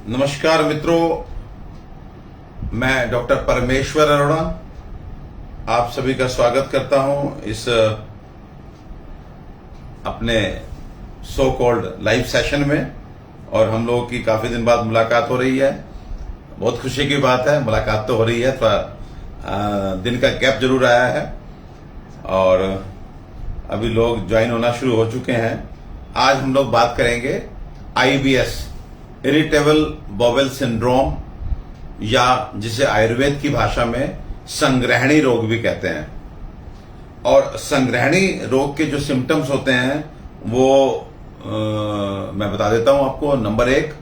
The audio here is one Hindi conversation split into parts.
नमस्कार मित्रों, मैं डॉक्टर परमेश्वर अरोड़ा आप सभी का स्वागत करता हूं इस अपने सो कॉल्ड लाइव सेशन में। और हम लोगों की काफी दिन बाद मुलाकात हो रही है। बहुत खुशी की बात है, मुलाकात तो हो रही है, थोड़ा दिन का गैप जरूर आया है और अभी लोग ज्वाइन होना शुरू हो चुके हैं। आज हम लोग बात करेंगे IBS, इरिटेबल बॉवेल सिंड्रोम, या जिसे आयुर्वेद की भाषा में संग्रहणी रोग भी कहते हैं। और संग्रहणी रोग के जो सिम्टम्स होते हैं वो मैं बता देता हूं आपको। नंबर 1,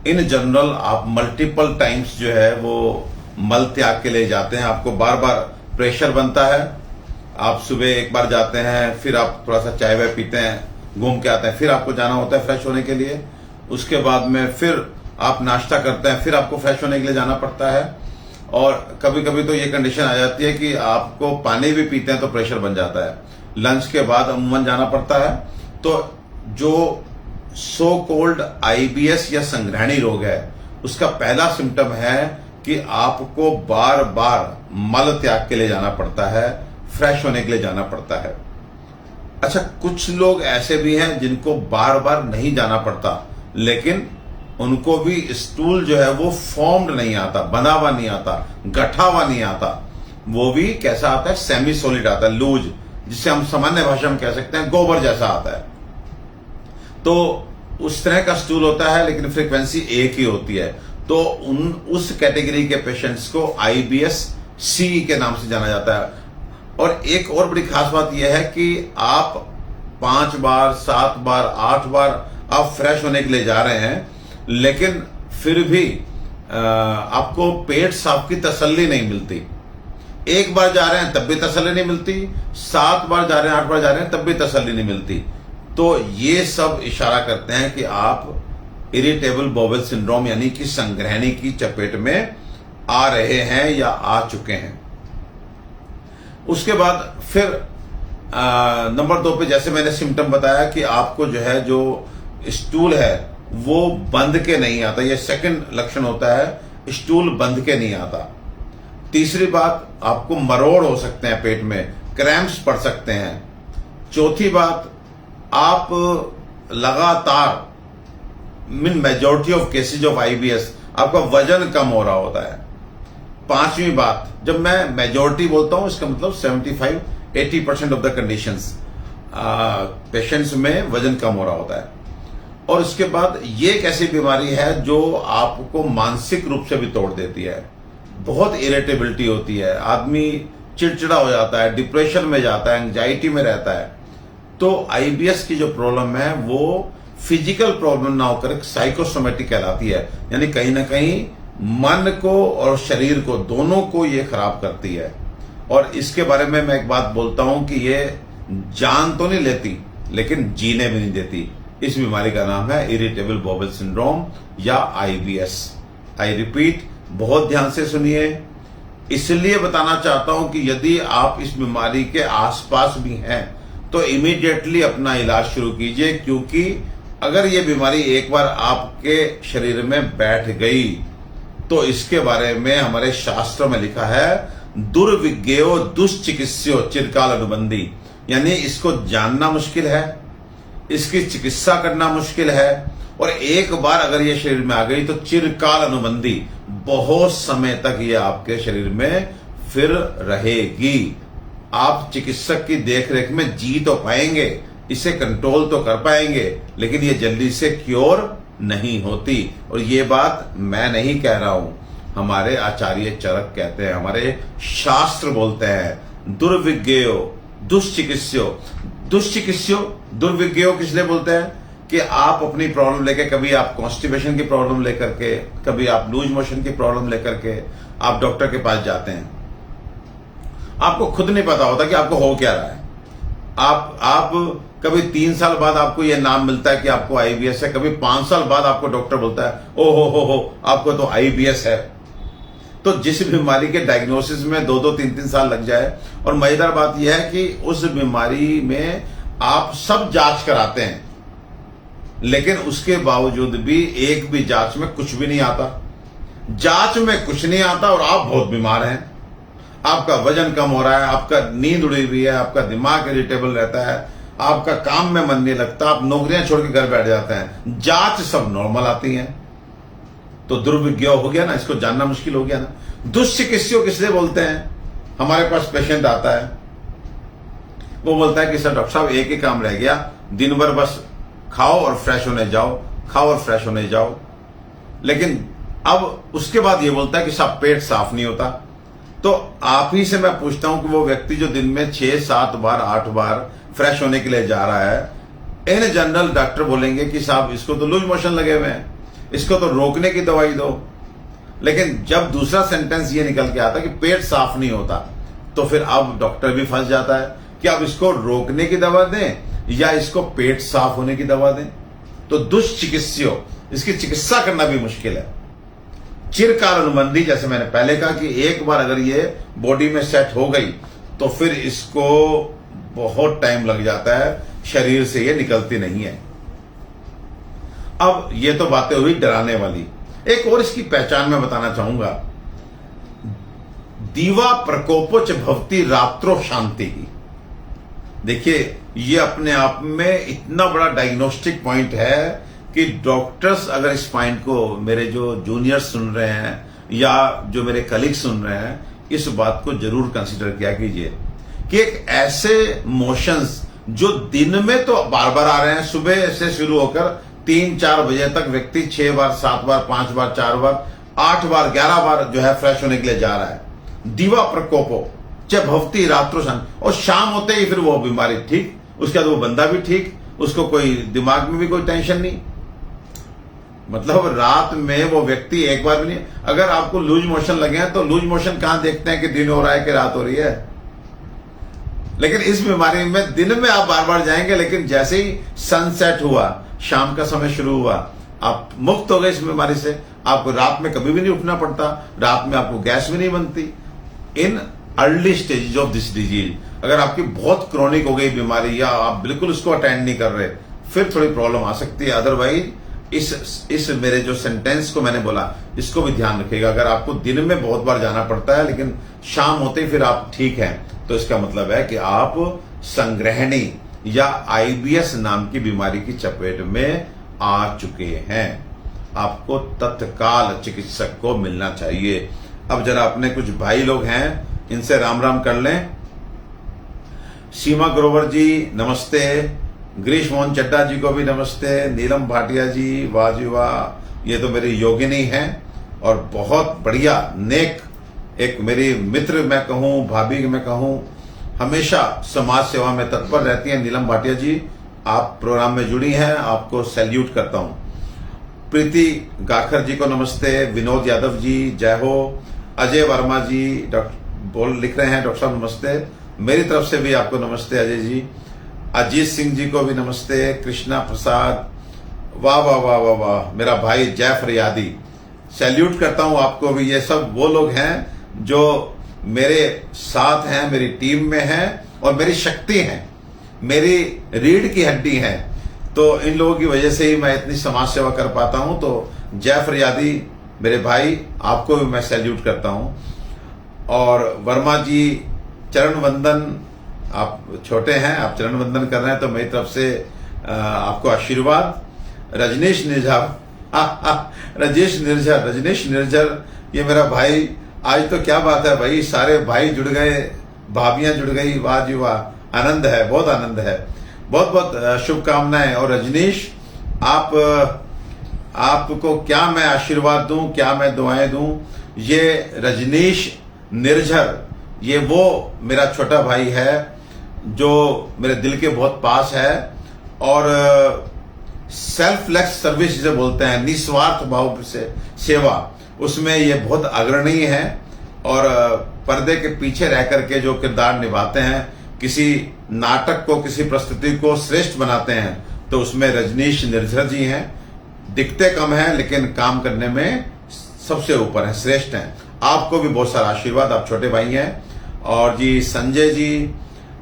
इन जनरल आप मल्टीपल टाइम्स जो है वो मल त्याग के लिए जाते हैं। आपको बार बार प्रेशर बनता है। आप सुबह एक बार जाते हैं, फिर आप थोड़ा सा चाय वाय पीते हैं, घूम के आते हैं, फिर आपको जाना होता है फ्रेश होने के लिए। उसके बाद में फिर आप नाश्ता करते हैं, फिर आपको फ्रेश होने के लिए जाना पड़ता है। और कभी कभी तो ये कंडीशन आ जाती है कि आपको पानी भी पीते हैं तो प्रेशर बन जाता है। लंच के बाद अमूमन जाना पड़ता है। तो जो सो कोल्ड IBS या संग्रहणी रोग है, उसका पहला सिम्टम है कि आपको बार बार मल त्याग के लिए जाना पड़ता है, फ्रेश होने के लिए जाना पड़ता है। अच्छा, कुछ लोग ऐसे भी हैं जिनको बार बार नहीं जाना पड़ता, लेकिन उनको भी स्टूल जो है वो फॉर्म्ड नहीं आता, बना हुआ नहीं आता, गठा हुआ नहीं आता। वो भी कैसा आता है? सेमी सॉलिड आता है, लूज, जिसे हम सामान्य भाषा में कह सकते हैं गोबर जैसा आता है। तो उस तरह का स्टूल होता है, लेकिन फ्रीक्वेंसी एक ही होती है। तो उस कैटेगरी के पेशेंट्स को IBS C के नाम से जाना जाता है। और एक और बड़ी खास बात यह है कि आप 5 बार, 7 बार, 8 बार आप फ्रेश होने के लिए जा रहे हैं, लेकिन फिर भी आपको पेट साफ की तसल्ली नहीं मिलती। एक बार जा रहे हैं तब भी तसल्ली नहीं मिलती, 7 बार जा रहे हैं, 8 बार जा रहे हैं तब भी तसल्ली नहीं मिलती। तो ये सब इशारा करते हैं कि आप इरिटेबल बॉवेल सिंड्रोम यानी कि संग्रहणी की चपेट में आ रहे हैं या आ चुके हैं। उसके बाद फिर नंबर 2 पे जैसे मैंने सिम्टम बताया कि आपको जो है जो स्टूल है वो बंध के नहीं आता। ये सेकंड लक्षण होता है, स्टूल बंध के नहीं आता। तीसरी बात, आपको मरोड़ हो सकते हैं, पेट में क्रैम्प्स पड़ सकते हैं। चौथी बात, आप लगातार majority of cases of IBS आपका वजन कम हो रहा होता है। पांचवी बात, जब मैं मेजॉरिटी बोलता हूं इसका मतलब 75-80% ऑफ द कंडीशंस पेशेंट्स में वजन कम हो रहा होता है। और उसके बाद ये एक ऐसी बीमारी है जो आपको मानसिक रूप से भी तोड़ देती है। बहुत इरिटेबिलिटी होती है, आदमी चिड़चिड़ा हो जाता है, डिप्रेशन में जाता है, एंजाइटी में रहता है। तो IBS की जो प्रॉब्लम है वो फिजिकल प्रॉब्लम ना होकर एक साइकोसोमेटिक कहलाती है, यानी कहीं ना कहीं मन को और शरीर को, दोनों को ये खराब करती है। और इसके बारे में मैं एक बात बोलता हूं कि ये जान तो नहीं लेती, लेकिन जीने भी नहीं देती। इस बीमारी का नाम है इरिटेबल बॉवेल सिंड्रोम या IBS। आई रिपीट, बहुत ध्यान से सुनिए। इसलिए बताना चाहता हूं कि यदि आप इस बीमारी के आसपास भी हैं तो इमीडिएटली अपना इलाज शुरू कीजिए, क्योंकि अगर ये बीमारी एक बार आपके शरीर में बैठ गई तो इसके बारे में हमारे शास्त्रों में लिखा है, दुर्विज्ञेयो दुष्चिकित्स्यो चिरकाल अनुबंधी, यानी इसको जानना मुश्किल है, इसकी चिकित्सा करना मुश्किल है। और एक बार अगर ये शरीर में आ गई तो चिरकाल अनुबंधी, बहुत समय तक ये आपके शरीर में फिर रहेगी। आप चिकित्सक की देखरेख में जी तो पाएंगे, इसे कंट्रोल तो कर पाएंगे, लेकिन ये जल्दी से क्योर नहीं होती। और ये बात मैं नहीं कह रहा हूं, हमारे आचार्य चरक कहते हैं, हमारे शास्त्र बोलते हैं, दुर्विज्ञेयो दुष्चिकित्स्यो। दुर्विज्ञेयो किस लिए बोलते हैं कि आप अपनी प्रॉब्लम लेके, कभी आप कॉन्स्टिपेशन की प्रॉब्लम लेकर के, कभी आप लूज मोशन की प्रॉब्लम लेकर के आप डॉक्टर के पास जाते हैं। आपको खुद नहीं पता होता कि आपको हो क्या रहा है। आप कभी 3 साल बाद आपको यह नाम मिलता है कि आपको IBS है, कभी 5 साल बाद आपको डॉक्टर बोलता है ओ हो आपको तो IBS है। तो जिस बीमारी के डायग्नोसिस में 2-2, 3-3 साल लग जाए, और मजेदार बात यह है कि उस बीमारी में आप सब जांच कराते हैं, लेकिन उसके बावजूद भी एक भी जांच में कुछ भी नहीं आता। जांच में कुछ नहीं आता और आप बहुत बीमार हैं, आपका वजन कम हो रहा है, आपका नींद उड़ी हुई है, आपका दिमाग इरिटेबल रहता है, आपका काम में मन नहीं लगता, आप नौकरियां छोड़ के घर बैठ जाते हैं, जांच सब नॉर्मल आती हैं, तो दुर्विज्ञ हो गया ना, इसको जानना मुश्किल हो गया ना। दुष्चिकित्सक किससे बोलते हैं? हमारे पास पेशेंट आता है, वो बोलता है कि सर डॉक्टर साहब एक ही काम रह गया, दिन भर बस खाओ और फ्रेश होने जाओ, खाओ और फ्रेश होने जाओ। लेकिन अब उसके बाद ये बोलता है कि साहब पेट साफ नहीं होता। तो आप ही से मैं पूछता हूं कि वो व्यक्ति जो दिन में 6-7 बार 8 बार फ्रेश होने के लिए जा रहा है, इन जनरल डॉक्टर बोलेंगे कि साहब इसको तो लूज मोशन लगे हुए हैं, इसको तो रोकने की दवाई दो। लेकिन जब दूसरा सेंटेंस ये निकल के आता कि पेट साफ नहीं होता, तो फिर अब डॉक्टर भी फंस जाता है कि अब इसको रोकने की दवा दें या इसको पेट साफ होने की दवा दें। तो दुष्चिकित्सक, इसकी चिकित्सा करना भी मुश्किल है। चिरकाल अनुबंधी, जैसे मैंने पहले कहा कि एक बार अगर ये बॉडी में सेट हो गई तो फिर इसको बहुत टाइम लग जाता है, शरीर से ये निकलती नहीं है। अब ये तो बातें हुई डराने वाली। एक और इसकी पहचान मैं बताना चाहूंगा, दीवा प्रकोपोच भवती रात्रो शांति की। देखिए ये अपने आप में इतना बड़ा डायग्नोस्टिक पॉइंट है कि डॉक्टर्स अगर इस पॉइंट को, मेरे जो जूनियर्स सुन रहे हैं या जो मेरे कलीग सुन रहे हैं, इस बात को जरूर कंसीडर किया कीजिए कि एक ऐसे मोशंस जो दिन में तो बार बार आ रहे हैं, सुबह से शुरू होकर 3-4 बजे तक व्यक्ति 6 बार 7 बार 5 बार 4 बार 8 बार 11 बार जो है फ्रेश होने के लिए जा रहा है। दीवा प्रकोपो च भवती रात्रो शांति, और शाम होते ही फिर वो बीमारी ठीक, उसके बाद वो बंदा भी ठीक, उसको कोई दिमाग में भी कोई टेंशन नहीं। मतलब रात में वो व्यक्ति एक बार भी नहीं। अगर आपको लूज मोशन लगे हैं तो लूज मोशन कहां देखते हैं कि दिन हो रहा है कि रात हो रही है। लेकिन इस बीमारी में दिन में आप बार बार जाएंगे, लेकिन जैसे ही सनसेट हुआ, शाम का समय शुरू हुआ, आप मुक्त हो गए इस बीमारी से। आपको रात में कभी भी नहीं उठना पड़ता, रात में आपको गैस भी नहीं बनती। In early stages of this disease, अगर आपकी बहुत क्रोनिक हो गई बीमारी या आप बिल्कुल उसको अटेंड नहीं कर रहे, फिर थोड़ी प्रॉब्लम आ सकती है। अदरवाइज इस मेरे जो सेंटेंस को मैंने बोला, इसको भी ध्यान रखिएगा। अगर आपको दिन में बहुत बार जाना पड़ता है लेकिन शाम होते ही फिर आप ठीक हैं, तो इसका मतलब है कि आप संग्रहणी या आईबीएस नाम की बीमारी की चपेट में आ चुके हैं। आपको तत्काल चिकित्सक को मिलना चाहिए। अब जरा अपने कुछ भाई लोग हैं, इनसे राम राम कर लें। सीमा ग्रोवर जी नमस्ते, गिरीश मोहन चड्डा जी को भी नमस्ते, नीलम भाटिया जी वाह जी वाह, ये तो मेरी योगिनी हैं और बहुत बढ़िया नेक, एक मेरी मित्र मैं कहूं, भाभी मैं कहूं, हमेशा समाज सेवा में तत्पर रहती हैं। नीलम भाटिया जी, आप प्रोग्राम में जुड़ी हैं, आपको सैल्यूट करता हूं। प्रीति गाखर जी को नमस्ते, विनोद यादव जी जय हो, अजय वर्मा जी लिख रहे हैं डॉक्टर साहब नमस्ते, मेरी तरफ से भी आपको नमस्ते अजय जी। अजीत सिंह जी को भी नमस्ते, कृष्णा प्रसाद, वाह वाह वाह वाह वाह, मेरा भाई जय फरियादी, सैल्यूट करता हूं आपको भी। ये सब वो लोग हैं जो मेरे साथ हैं, मेरी टीम में हैं और मेरी शक्ति हैं, मेरी रीढ़ की हड्डी हैं। तो इन लोगों की वजह से ही मैं इतनी समाज सेवा कर पाता हूं। तो जय फरियादी मेरे भाई, आपको भी मैं सैल्यूट करता हूं। और वर्मा जी चरण वंदन, आप छोटे हैं, आप चरण वंदन कर रहे हैं तो मेरी तरफ से आपको आशीर्वाद। रजनीश निर्झर, रजनीश निर्झर, ये मेरा भाई, आज तो क्या बात है भाई, सारे भाई जुड़ गए, भाभियां जुड़ गई, वाह जी वाह, आनंद है, बहुत आनंद है, बहुत बहुत शुभकामनाएं। और रजनीश, आपको क्या मैं आशीर्वाद दूं, क्या मैं दुआएं दूं। ये रजनीश निर्झर, ये वो मेरा छोटा भाई है जो मेरे दिल के बहुत पास है और सेल्फलेस सर्विस जिसे बोलते हैं, निस्वार्थ भाव से सेवा, उसमें ये बहुत अग्रणी है। और पर्दे के पीछे रह करके जो किरदार निभाते हैं, किसी नाटक को, किसी प्रस्तुति को श्रेष्ठ बनाते हैं, तो उसमें रजनीश निर्झर जी हैं। दिखते कम हैं लेकिन काम करने में सबसे ऊपर हैं, श्रेष्ठ हैं। आपको भी बहुत सारा आशीर्वाद, आप छोटे भाई हैं। और जी संजय जी,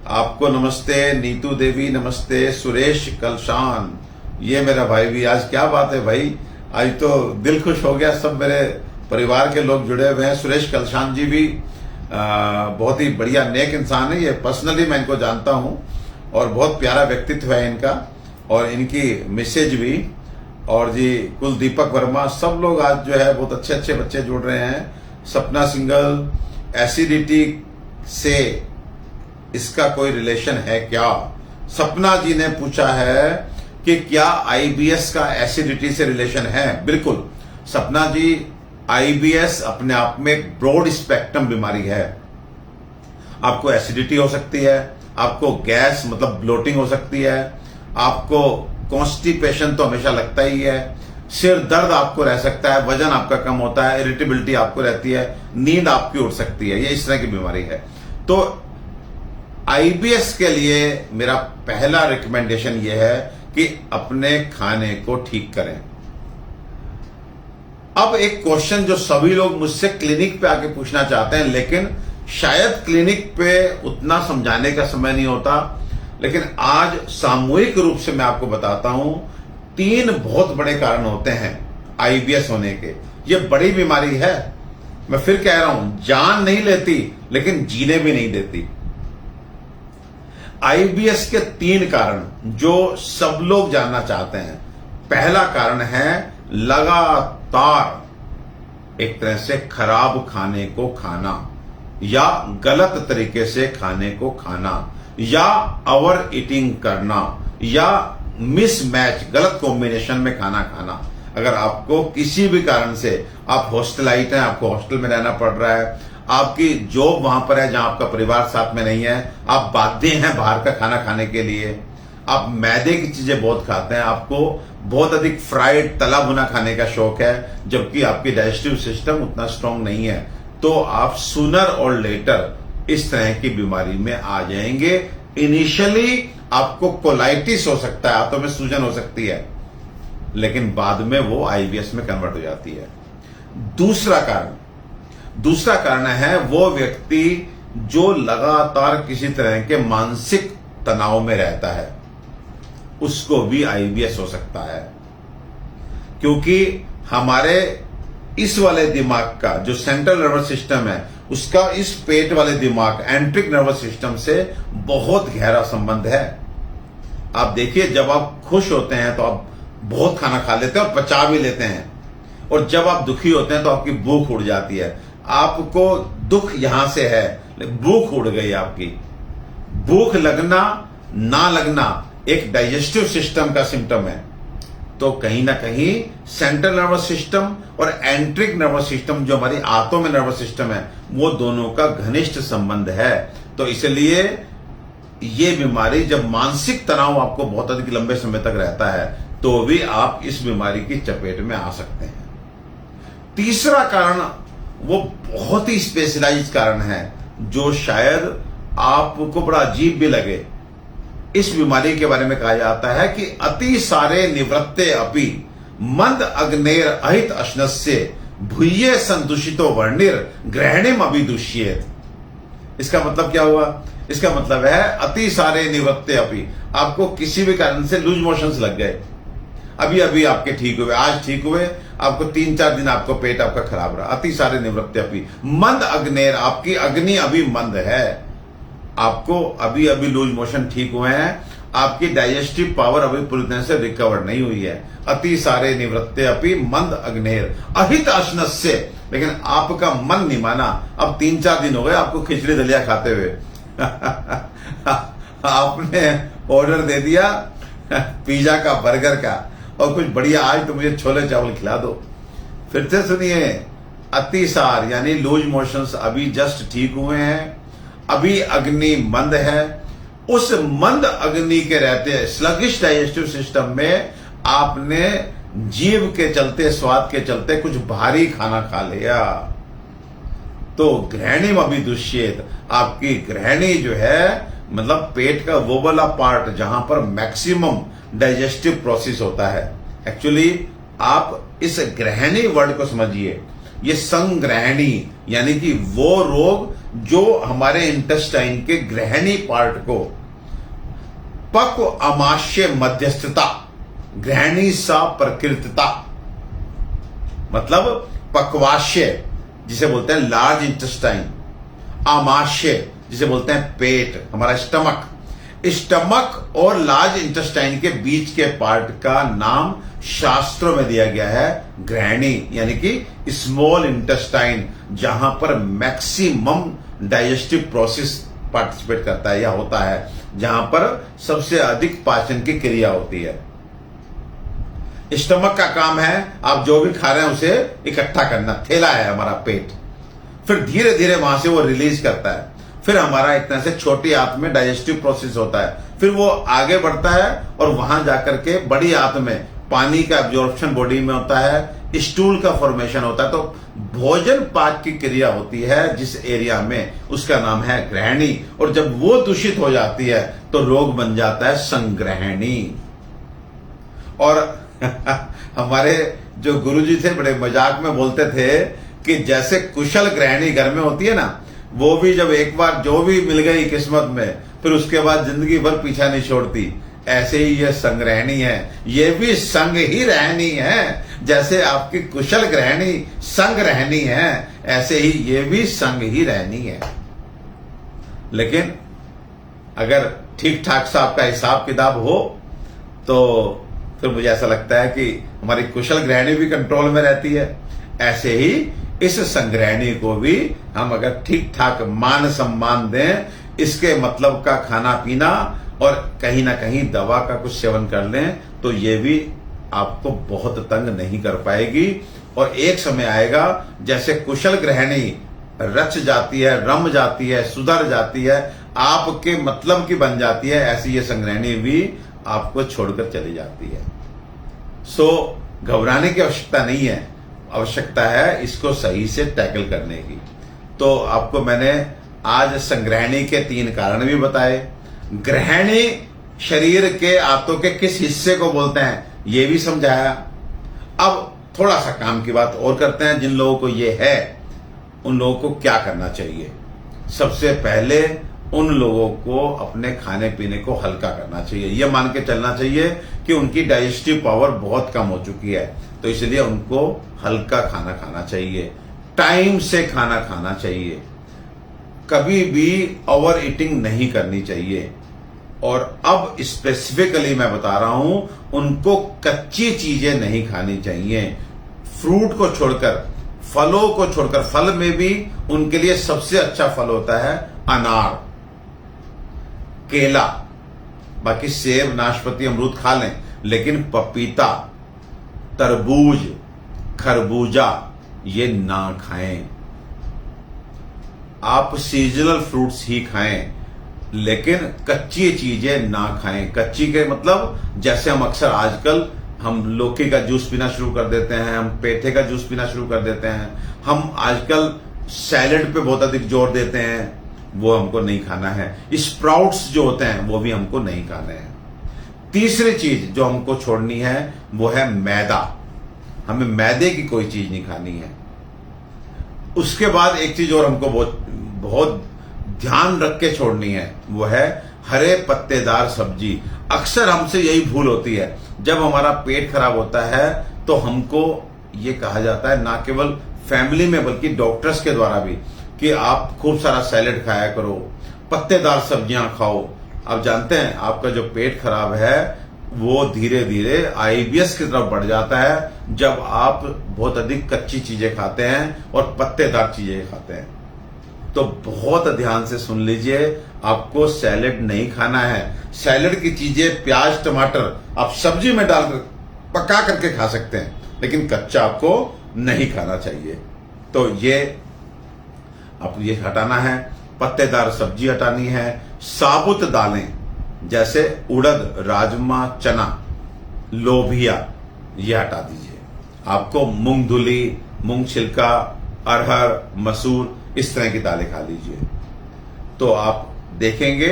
आपको नमस्ते, नीतू देवी नमस्ते, सुरेश कलशान, ये मेरा भाई भी, आज क्या बात है भाई, आज तो दिल खुश हो गया। सब मेरे परिवार के लोग जुड़े हुए हैं। सुरेश कलशान जी भी बहुत ही बढ़िया नेक इंसान है। ये पर्सनली मैं इनको जानता हूं और बहुत प्यारा व्यक्तित्व है इनका, और इनकी मिसेज भी, और जी कुलदीपक वर्मा, सब लोग आज जो है बहुत अच्छे अच्छे बच्चे जुड़ रहे हैं। सपना सिंगल, एसिडिटी से इसका कोई रिलेशन है क्या? सपना जी ने पूछा है कि क्या आईबीएस का एसिडिटी से रिलेशन है? बिल्कुल सपना जी, आईबीएस अपने आप में एक ब्रॉड स्पेक्ट्रम बीमारी है। आपको एसिडिटी हो सकती है, आपको गैस मतलब ब्लोटिंग हो सकती है, आपको कॉन्स्टिपेशन तो हमेशा लगता ही है, सिर दर्द आपको रह सकता है, वजन आपका कम होता है, इरिटेबिलिटी आपको रहती है, नींद आपकी उड़ सकती है। ये इस तरह की बीमारी है। तो आईबीएस के लिए मेरा पहला रिकमेंडेशन यह है कि अपने खाने को ठीक करें। अब एक क्वेश्चन जो सभी लोग मुझसे क्लिनिक पे आके पूछना चाहते हैं, लेकिन शायद क्लिनिक पे उतना समझाने का समय नहीं होता, लेकिन आज सामूहिक रूप से मैं आपको बताता हूं 3 बहुत बड़े कारण होते हैं आईबीएस होने के। ये बड़ी बीमारी है, मैं फिर कह रहा हूं, जान नहीं लेती लेकिन जीने भी नहीं देती। आईबीएस के 3 कारण जो सब लोग जानना चाहते हैं। पहला कारण है लगातार एक तरह से खराब खाने को खाना, या गलत तरीके से खाने को खाना, या ओवर ईटिंग करना, या मिसमैच गलत कॉम्बिनेशन में खाना खाना। अगर आपको किसी भी कारण से, आप हॉस्टलाइट हैं, आपको हॉस्टल में रहना पड़ रहा है, आपकी जॉब वहां पर है जहां आपका परिवार साथ में नहीं है, आप बाध्य हैं बाहर का खाना खाने के लिए, आप मैदे की चीजें बहुत खाते हैं, आपको बहुत अधिक फ्राइड तला भुना खाने का शौक है, जबकि आपकी डाइजेस्टिव सिस्टम उतना स्ट्रांग नहीं है, तो आप सूनर और लेटर इस तरह की बीमारी में आ जाएंगे। इनिशियली आपको कोलाइटिस हो सकता है, हाथों में सूजन हो सकती है, लेकिन बाद में वो आईबीएस में कन्वर्ट हो जाती है। दूसरा कारण है वो व्यक्ति जो लगातार किसी तरह के मानसिक तनाव में रहता है, उसको भी आईबीएस हो सकता है, क्योंकि हमारे इस वाले दिमाग का जो सेंट्रल नर्वस सिस्टम है, उसका इस पेट वाले दिमाग एंट्रिक नर्वस सिस्टम से बहुत गहरा संबंध है। आप देखिए, जब आप खुश होते हैं तो आप बहुत खाना खा लेते हैं और पचा भी लेते हैं, और जब आप दुखी होते हैं तो आपकी भूख उड़ जाती है। आपको दुख यहां से है, भूख उड़ गई आपकी। भूख लगना ना लगना एक डाइजेस्टिव सिस्टम का सिम्टम है। तो कहीं ना कहीं सेंट्रल नर्वस सिस्टम और एंट्रिक नर्वस सिस्टम, जो हमारी आंतों में नर्वस सिस्टम है, वो दोनों का घनिष्ठ संबंध है। तो इसलिए ये बीमारी, जब मानसिक तनाव आपको बहुत अधिक लंबे समय तक रहता है, तो भी आप इस बीमारी की चपेट में आ सकते हैं। तीसरा कारण वो बहुत ही स्पेशलाइज्ड कारण है, जो शायद आपको बड़ा अजीब भी लगे। इस बीमारी के बारे में कहा जाता है कि अति सारे निवृत्ते अपि मंद अग्नेर अहित अश्नस्य भूये संदूषितो वर्णिर ग्रहणिम अभिदुष्येत। इसका मतलब क्या हुआ? इसका मतलब है अति सारे निवृत्ते अपि, आपको किसी भी कारण से लूज मोशंस लग गए, अभी अभी आपके ठीक हुए, आज ठीक हुए, आपको 3-4 दिन आपको पेट आपका खराब रहा, अति सारे निवृत्ते अपि मंद अग्नेर, आपकी अग्नि अभी मंद है, आपको अभी अभी लूज मोशन ठीक हुए हैं, आपकी डाइजेस्टिव पावर अभी पूरी तरह से रिकवर नहीं हुई है। अति सारे निवृत्ते अपि मंद अग्नेर अहित अश्नस्य, लेकिन आपका मन नहीं माना। अब 3-4 दिन हो गए आपको खिचड़ी दलिया खाते हुए आपने ऑर्डर दे दिया पिज्जा का, बर्गर का, और कुछ बढ़िया, आज तो मुझे छोले चावल खिला दो। फिर से सुनिए, अतिसार यानी लूज मोशंस अभी जस्ट ठीक हुए हैं, अभी अग्नि मंद है। उस मंद अग्नि के रहते स्लगिश डाइजेस्टिव सिस्टम में आपने जीभ के चलते, स्वाद के चलते कुछ भारी खाना खा लिया, तो ग्रहणिम अभिदुष्येत, आपकी ग्रहणी जो है, मतलब पेट का वो वाला पार्ट जहां पर मैक्सिमम डाइजेस्टिव प्रोसेस होता है। एक्चुअली आप इस ग्रहणी वर्ड को समझिए, ये संग्रहणी यानी कि वो रोग जो हमारे इंटेस्टाइन के ग्रहणी पार्ट को, पक्व अमाशय मध्यस्थता गृहिणी सा प्रकृतिता, मतलब पक्वाशय जिसे बोलते हैं लार्ज इंटेस्टाइन, आमाशय जिसे बोलते हैं पेट, हमारा स्टमक। स्टमक और लार्ज इंटेस्टाइन के बीच के पार्ट का नाम शास्त्रों में दिया गया है गृहिणी, यानी कि स्मॉल इंटेस्टाइन, जहां पर मैक्सिमम डाइजेस्टिव प्रोसेस पार्टिसिपेट करता है या होता है, जहां पर सबसे अधिक पाचन की क्रिया होती है। स्टमक का काम है आप जो भी खा रहे हैं उसे इकट्ठा करना, थैला है हमारा पेट, फिर धीरे धीरे वहां से वो रिलीज करता है। फिर हमारा एक तरह से छोटी आंत में डाइजेस्टिव प्रोसेस होता है, फिर वो आगे बढ़ता है और वहां जाकर के बड़ी आंत में पानी का एब्जॉर्प्शन बॉडी में होता है, स्टूल का फॉर्मेशन होता है। तो भोजन पाक की क्रिया होती है जिस एरिया में, उसका नाम है गृहिणी। और जब वो दूषित हो जाती है तो रोग बन जाता है संग्रहणी। और हमारे जो गुरुजी थे बड़े मजाक में बोलते थे कि जैसे कुशल गृहिणी घर में होती है ना, वो भी जब एक बार जो भी मिल गई किस्मत में, फिर उसके बाद जिंदगी भर पीछा नहीं छोड़ती। ऐसे ही ये संग्रहणी है, ये भी संग ही रहनी है। जैसे आपकी कुशल गृहिणी संग रहनी है, ऐसे ही ये भी संग ही रहनी है। लेकिन अगर ठीक ठाक सा आपका हिसाब किताब हो तो फिर मुझे ऐसा लगता है कि हमारी कुशल गृहिणी भी कंट्रोल में रहती है। ऐसे ही इस संग्रहणी को भी हम अगर ठीक ठाक मान सम्मान दें, इसके मतलब का खाना पीना और कहीं ना कहीं दवा का कुछ सेवन कर लें, तो ये भी आपको बहुत तंग नहीं कर पाएगी। और एक समय आएगा जैसे कुशल गृहिणी रच जाती है, रम जाती है, सुधर जाती है, आपके मतलब की बन जाती है, ऐसी ये संग्रहणी भी आपको छोड़कर चली जाती है। सो घबराने की आवश्यकता नहीं है, आवश्यकता है इसको सही से टैकल करने की। तो आपको मैंने आज संग्रहणी के 3 कारण भी बताए। गृहिणी शरीर के आंतों के किस हिस्से को बोलते हैं ये भी समझाया। अब थोड़ा सा काम की बात और करते हैं। जिन लोगों को ये है उन लोगों को क्या करना चाहिए। सबसे पहले उन लोगों को अपने खाने पीने को हल्का करना चाहिए। यह मान के चलना चाहिए कि उनकी डाइजेस्टिव पावर बहुत कम हो चुकी है, तो इसलिए उनको हल्का खाना खाना चाहिए, टाइम से खाना खाना चाहिए, कभी भी ओवर ईटिंग नहीं करनी चाहिए। और अब स्पेसिफिकली मैं बता रहा हूं, उनको कच्ची चीजें नहीं खानी चाहिए। फ्रूट को छोड़कर, फलों को छोड़कर, फल में भी उनके लिए सबसे अच्छा फल होता है अनार, केला, बाकी सेब, नाशपाती, अमरूद खा लें, लेकिन पपीता, तरबूज, खरबूजा ये ना खाएं। आप सीजनल फ्रूट्स ही खाएं, लेकिन कच्ची चीजें ना खाएं। कच्ची के मतलब जैसे हम अक्सर आजकल हम लौकी का जूस पीना शुरू कर देते हैं, हम पेठे का जूस पीना शुरू कर देते हैं, हम आजकल सैलेड पे बहुत अधिक जोर देते हैं, वो हमको नहीं खाना है। स्प्राउट्स जो होते हैं वो भी हमको नहीं खाने हैं। तीसरी चीज जो हमको छोड़नी है वो है मैदा। हमें मैदे की कोई चीज नहीं खानी है। उसके बाद एक चीज और हमको बहुत ध्यान रख के छोड़नी है, वो है हरे पत्तेदार सब्जी। अक्सर हमसे यही भूल होती है, जब हमारा पेट खराब होता है तो हमको ये कहा जाता है, ना केवल फैमिली में बल्कि डॉक्टर्स के द्वारा भी, कि आप खूब सारा सैलेड खाया करो, पत्तेदार सब्जियां खाओ। आप जानते हैं आपका जो पेट खराब है वो धीरे धीरे आईबीएस की तरफ बढ़ जाता है जब आप बहुत अधिक कच्ची चीजें खाते हैं और पत्तेदार चीजें खाते हैं। तो बहुत ध्यान से सुन लीजिए, आपको सैलेड नहीं खाना है। सैलेड की चीजें प्याज, टमाटर आप सब्जी में डालकर पका करके खा सकते हैं, लेकिन कच्चा आपको नहीं खाना चाहिए। तो ये आपको ये हटाना है, पत्तेदार सब्जी हटानी है, साबुत दालें जैसे उड़द, राजमा, चना, लोबिया ये हटा दीजिए। आपको मूंग धुली, मूंग छिलका, अरहर, मसूर इस तरह की दालें खा लीजिए। तो आप देखेंगे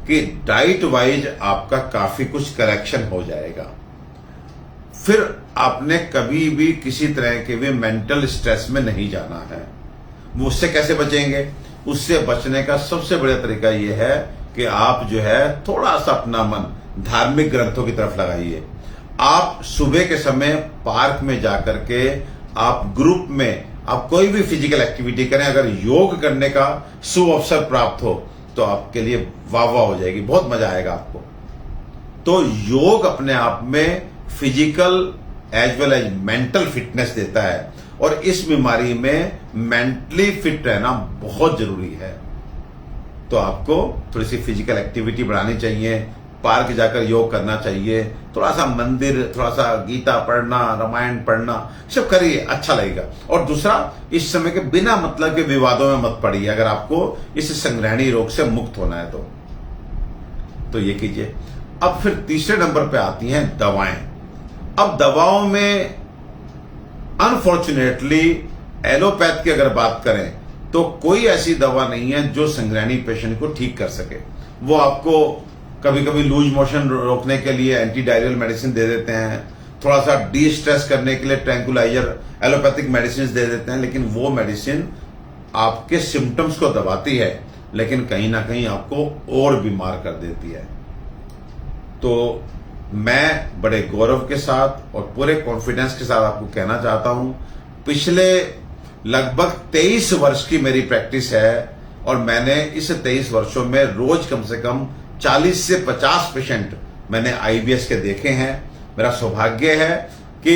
कि डाइट वाइज आपका काफी कुछ करेक्शन हो जाएगा। फिर आपने कभी भी किसी तरह के भी मेंटल स्ट्रेस में नहीं जाना है। वो उससे कैसे बचेंगे? उससे बचने का सबसे बड़ा तरीका यह है कि आप जो है थोड़ा सा अपना मन धार्मिक ग्रंथों की तरफ लगाइए। आप सुबह के समय पार्क में जाकर के आप ग्रुप में आप कोई भी फिजिकल एक्टिविटी करें, अगर योग करने का शुभ अवसर प्राप्त हो तो आपके लिए वाह वाह हो जाएगी, बहुत मजा आएगा आपको। तो योग अपने आप में physical as well as mental fitness देता है, और इस बीमारी में मेंटली फिट रहना बहुत जरूरी है। तो आपको थोड़ी सी फिजिकल एक्टिविटी बढ़ानी चाहिए, पार्क जाकर योग करना चाहिए, थोड़ा सा मंदिर, थोड़ा सा गीता पढ़ना, रामायण पढ़ना, सब करिए, अच्छा लगेगा। और दूसरा, इस समय के बिना मतलब के विवादों में मत पड़िए अगर आपको इस संग्रहणी रोग से मुक्त होना है तो ये कीजिए। अब फिर तीसरे नंबर पे आती हैं दवाएं। अब दवाओं में अनफॉर्चुनेटली एलोपैथ की अगर बात करें तो कोई ऐसी दवा नहीं है जो संग्रहणी पेशेंट को ठीक कर सके। वो आपको कभी कभी लूज मोशन रोकने के लिए एंटी डायरियल मेडिसिन दे देते हैं, थोड़ा सा डी स्ट्रेस करने के लिए ट्रैंकुलाइजर एलोपैथिक मेडिसिन दे देते हैं, लेकिन वो मेडिसिन आपके सिम्टम्स को दबाती है लेकिन कहीं ना कहीं आपको और बीमार कर देती है। तो मैं बड़े गौरव के साथ और पूरे कॉन्फिडेंस के साथ आपको कहना चाहता हूं, पिछले लगभग 23 वर्ष की मेरी प्रैक्टिस है और मैंने इस 23 वर्षों में रोज कम से कम 40 से 50 पेशेंट मैंने आईबीएस के देखे हैं। मेरा सौभाग्य है कि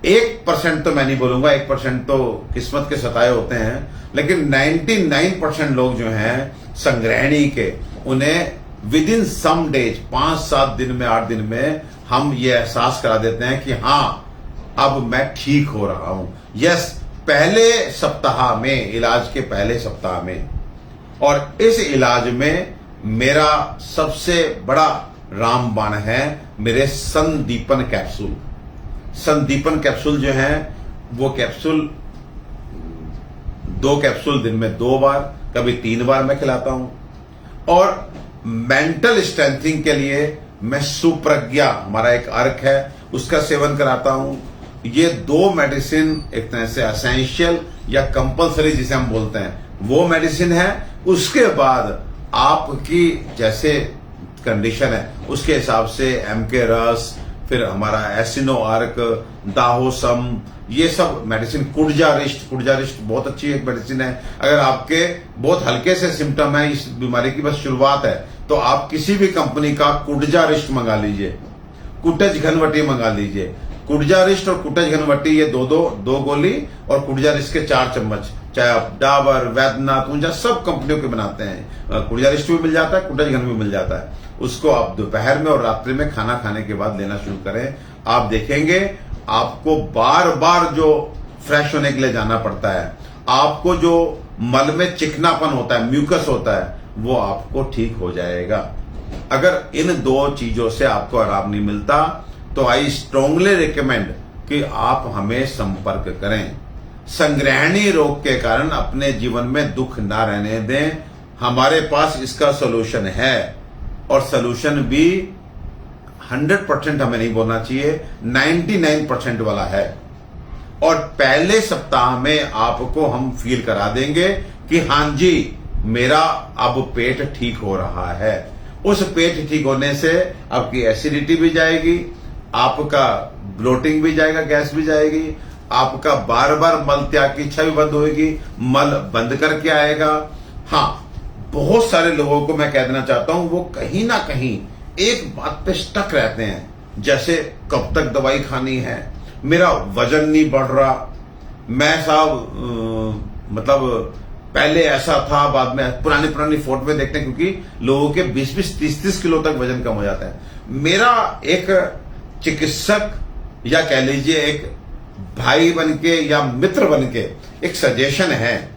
1% तो मैं नहीं बोलूंगा, 1% तो किस्मत के सताए होते हैं, लेकिन 99% लोग जो हैं संग्रहणी के, उन्हें विद इन सम डेज 5-7 दिन में 8 दिन में हम ये एहसास करा देते हैं कि हाँ अब मैं ठीक हो रहा हूं। यस, पहले सप्ताह में, इलाज के पहले सप्ताह में। और इस इलाज में मेरा सबसे बड़ा रामबाण है मेरे संदीपन कैप्सूल। संदीपन कैप्सूल जो है वो कैप्सूल 2 कैप्सूल दिन में 2 बार, कभी 3 बार मैं खिलाता हूं। और मेंटल स्ट्रेंथिंग के लिए मैं सुप्रज्ञा, हमारा एक अर्क है, उसका सेवन कराता हूं। ये 2 मेडिसिन एक तरह से एसेंशियल या कंपलसरी जिसे हम बोलते हैं वो मेडिसिन है। उसके बाद आपकी जैसे कंडीशन है उसके हिसाब से एमके रस, फिर हमारा एसिनो आर्क, दाहोसम, ये सब मेडिसिन, कुर्जारिष्ट बहुत अच्छी एक मेडिसिन है। अगर आपके बहुत हल्के से सिम्टम है, इस बीमारी की बस शुरुआत है, तो आप किसी भी कंपनी का कुर्जारिष्ट मंगा लीजिए, कुटज घनवटी मंगा लीजिए। कुर्जारिष्ट और कुटज घनवटी ये दो गोली, और कुर्जारिष्ट के 4 चम्मच, चाहे आप डाबर, वैद्यनाथ, ऊंचा सब कंपनियों के बनाते हैं। कुर्जारिष्ट भी मिल जाता है, कुटज घन भी मिल जाता है। उसको आप दोपहर में और रात्रि में खाना खाने के बाद लेना शुरू करें। आप देखेंगे आपको बार बार जो फ्रेश होने के लिए जाना पड़ता है, आपको जो मल में चिकनापन होता है, म्यूकस होता है, वो आपको ठीक हो जाएगा। अगर इन 2 चीजों से आपको आराम नहीं मिलता तो आई स्ट्रांगली रिकमेंड कि आप हमें संपर्क करें। संग्रहणी रोग के कारण अपने जीवन में दुख ना रहने दें, हमारे पास इसका सॉल्यूशन है। और सॉल्यूशन भी 100% हमें नहीं बोलना चाहिए, 99% वाला है। और पहले सप्ताह में आपको हम फील करा देंगे कि हां जी मेरा अब पेट ठीक हो रहा है। उस पेट ठीक होने से आपकी एसिडिटी भी जाएगी, आपका ब्लोटिंग भी जाएगा, गैस भी जाएगी, आपका बार बार मल त्याग की इच्छा भी बंद होगी, मल बंद करके आएगा। हाँ, बहुत सारे लोगों को मैं कह देना चाहता हूं, वो कहीं ना कहीं एक बात पे स्टक रहते हैं, जैसे कब तक दवाई खानी है, मेरा वजन नहीं बढ़ रहा, मैं साहब मतलब पहले ऐसा था, बाद में पुरानी फोटो में देखते हैं, क्योंकि लोगों के 20-20, 30-30 किलो तक वजन कम हो जाता है। मेरा एक चिकित्सक या कह लीजिए एक भाई बनके या मित्र बनके एक सजेशन है,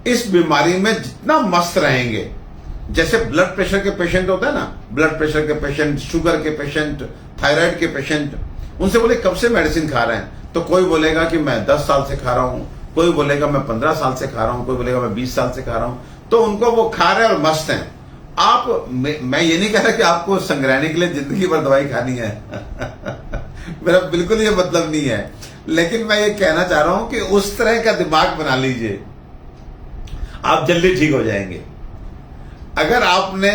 इस बीमारी में जितना मस्त रहेंगे, जैसे ब्लड प्रेशर के पेशेंट होता है ना, ब्लड प्रेशर के पेशेंट, शुगर के पेशेंट, थायराइड के पेशेंट, उनसे बोले कब से मेडिसिन खा रहे हैं, तो कोई बोलेगा कि मैं 10 साल से खा रहा हूं, कोई बोलेगा मैं 15 साल से खा रहा हूं, कोई बोलेगा मैं 20 साल से खा रहा हूं। तो उनको वो खा रहे हैं और मस्त हैं। आप, मैं ये नहीं कह रहा कि आपको संग्रहणी के लिए जिंदगी भर दवाई खानी है मेरा बिल्कुल ये मतलब नहीं है, लेकिन मैं ये कहना चाह रहा हूं कि उस तरह का दिमाग बना लीजिए, आप जल्दी ठीक हो जाएंगे। अगर आपने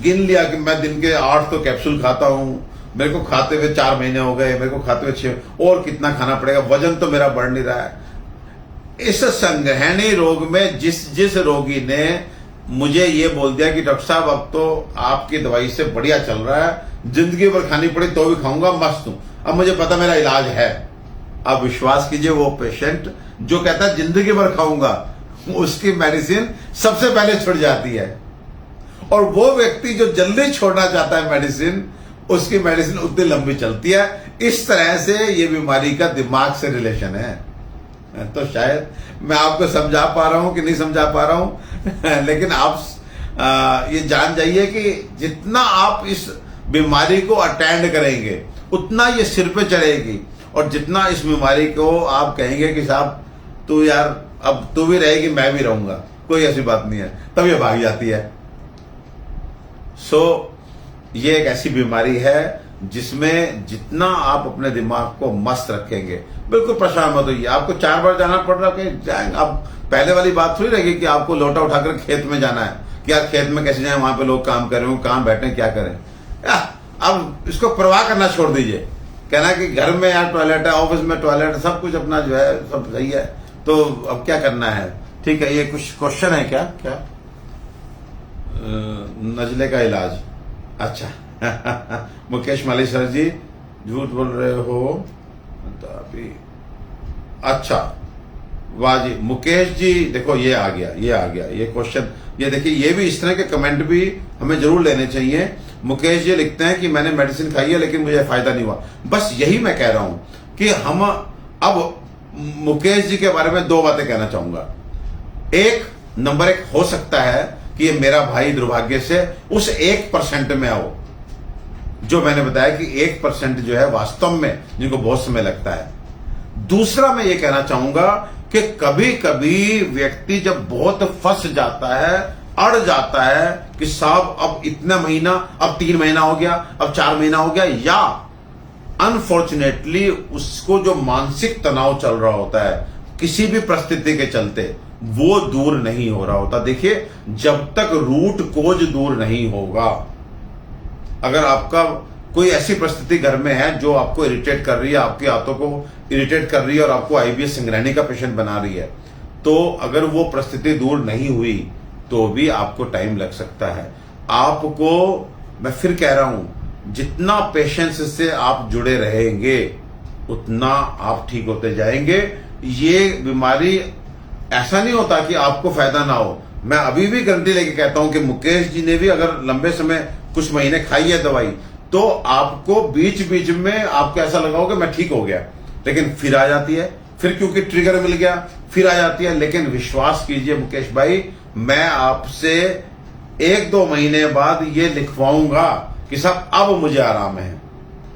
गिन लिया कि मैं दिन के 8 तो कैप्सूल खाता हूं, मेरे को खाते हुए 4 महीने हो गए, मेरे को खाते हुए 6, और कितना खाना पड़ेगा, वजन तो मेरा बढ़ नहीं रहा है। इस संवहनी रोग में जिस रोगी ने मुझे ये बोल दिया कि डॉक्टर साहब अब तो आपकी दवाई से बढ़िया चल रहा है, जिंदगी भर खानी पड़ी तो भी खाऊंगा, मस्त हूं, अब मुझे पता मेरा इलाज है। अब विश्वास कीजिए, वो पेशेंट जो कहता है जिंदगी भर खाऊंगा, उसकी मेडिसिन सबसे पहले छुट जाती है। और वो व्यक्ति जो जल्दी छोड़ना चाहता है मेडिसिन, उसकी मेडिसिन उतनी लंबी चलती है। इस तरह से ये बीमारी का दिमाग से रिलेशन है। तो शायद मैं आपको समझा पा रहा हूं कि नहीं समझा पा रहा हूं लेकिन आप ये जान जाइए कि जितना आप इस बीमारी को अटेंड करेंगे उतना ये सिर पे चढ़ेगी, और जितना इस बीमारी को आप कहेंगे कि साहब तू यार अब तू भी रहेगी मैं भी रहूंगा, कोई ऐसी बात नहीं है, तब ये भाग जाती है। ये एक ऐसी बीमारी है जिसमें जितना आप अपने दिमाग को मस्त रखेंगे, बिल्कुल परेशान मत होइए। आपको 4 बार जाना पड़ रहा है, जाएंगे। अब पहले वाली बात थोड़ी रहेगी कि आपको लोटा उठाकर खेत में जाना है कि यार खेत में कैसे जाए, वहां पे लोग काम कर रहे हो, कहां बैठे क्या करें। अब इसको परवाह करना छोड़ दीजिए, कहना कि घर में यार टॉयलेट है, ऑफिस में टॉयलेट है, सब कुछ अपना जो है सब सही है, तो अब क्या करना है। ठीक है, ये कुछ क्वेश्चन है क्या नजले का इलाज। अच्छा मुकेश माली सर जी झूठ बोल रहे हो तो अभी, अच्छा वाह जी मुकेश जी, देखो ये आ गया ये क्वेश्चन। ये देखिए, ये भी इस तरह के कमेंट भी हमें जरूर लेने चाहिए। मुकेश जी लिखते हैं कि मैंने मेडिसिन खाई है लेकिन मुझे फायदा नहीं हुआ। बस यही मैं कह रहा हूं कि हम अब मुकेश जी के बारे में 2 बातें कहना चाहूंगा। नंबर 1 हो सकता है कि ये मेरा भाई दुर्भाग्य से उस 1% में आओ जो मैंने बताया कि 1% जो है वास्तव में जिनको बहुत समय लगता है। दूसरा मैं ये कहना चाहूंगा कि कभी कभी व्यक्ति जब बहुत फंस जाता है, अड़ जाता है कि साहब अब इतना महीना, अब 3 महीना हो गया, अब 4 महीना हो गया, या अनफॉर्चुनेटली उसको जो मानसिक तनाव चल रहा होता है किसी भी परिस्थिति के चलते, वो दूर नहीं हो रहा होता। देखिए, जब तक रूट कोज दूर नहीं होगा, अगर आपका कोई ऐसी परिस्थिति घर में है जो आपको इरिटेट कर रही है, आपकी आंतों को इरिटेट कर रही है और आपको आईबीएस संग्रहणी का पेशेंट बना रही है, तो अगर वो परिस्थिति दूर नहीं हुई तो भी आपको टाइम लग सकता है। आपको मैं फिर कह रहा हूं, जितना पेशेंस से आप जुड़े रहेंगे उतना आप ठीक होते जाएंगे। ये बीमारी ऐसा नहीं होता कि आपको फायदा ना हो। मैं अभी भी गारंटी लेके कहता हूं कि मुकेश जी ने भी अगर लंबे समय कुछ महीने खाई है दवाई, तो आपको बीच बीच में आपको ऐसा लगा होगा मैं ठीक हो गया, लेकिन फिर आ जाती है, फिर क्योंकि ट्रिगर मिल गया फिर आ जाती है। लेकिन विश्वास कीजिए मुकेश भाई, मैं आपसे 1-2 महीने बाद ये लिखवाऊंगा कि साहब अब मुझे आराम है।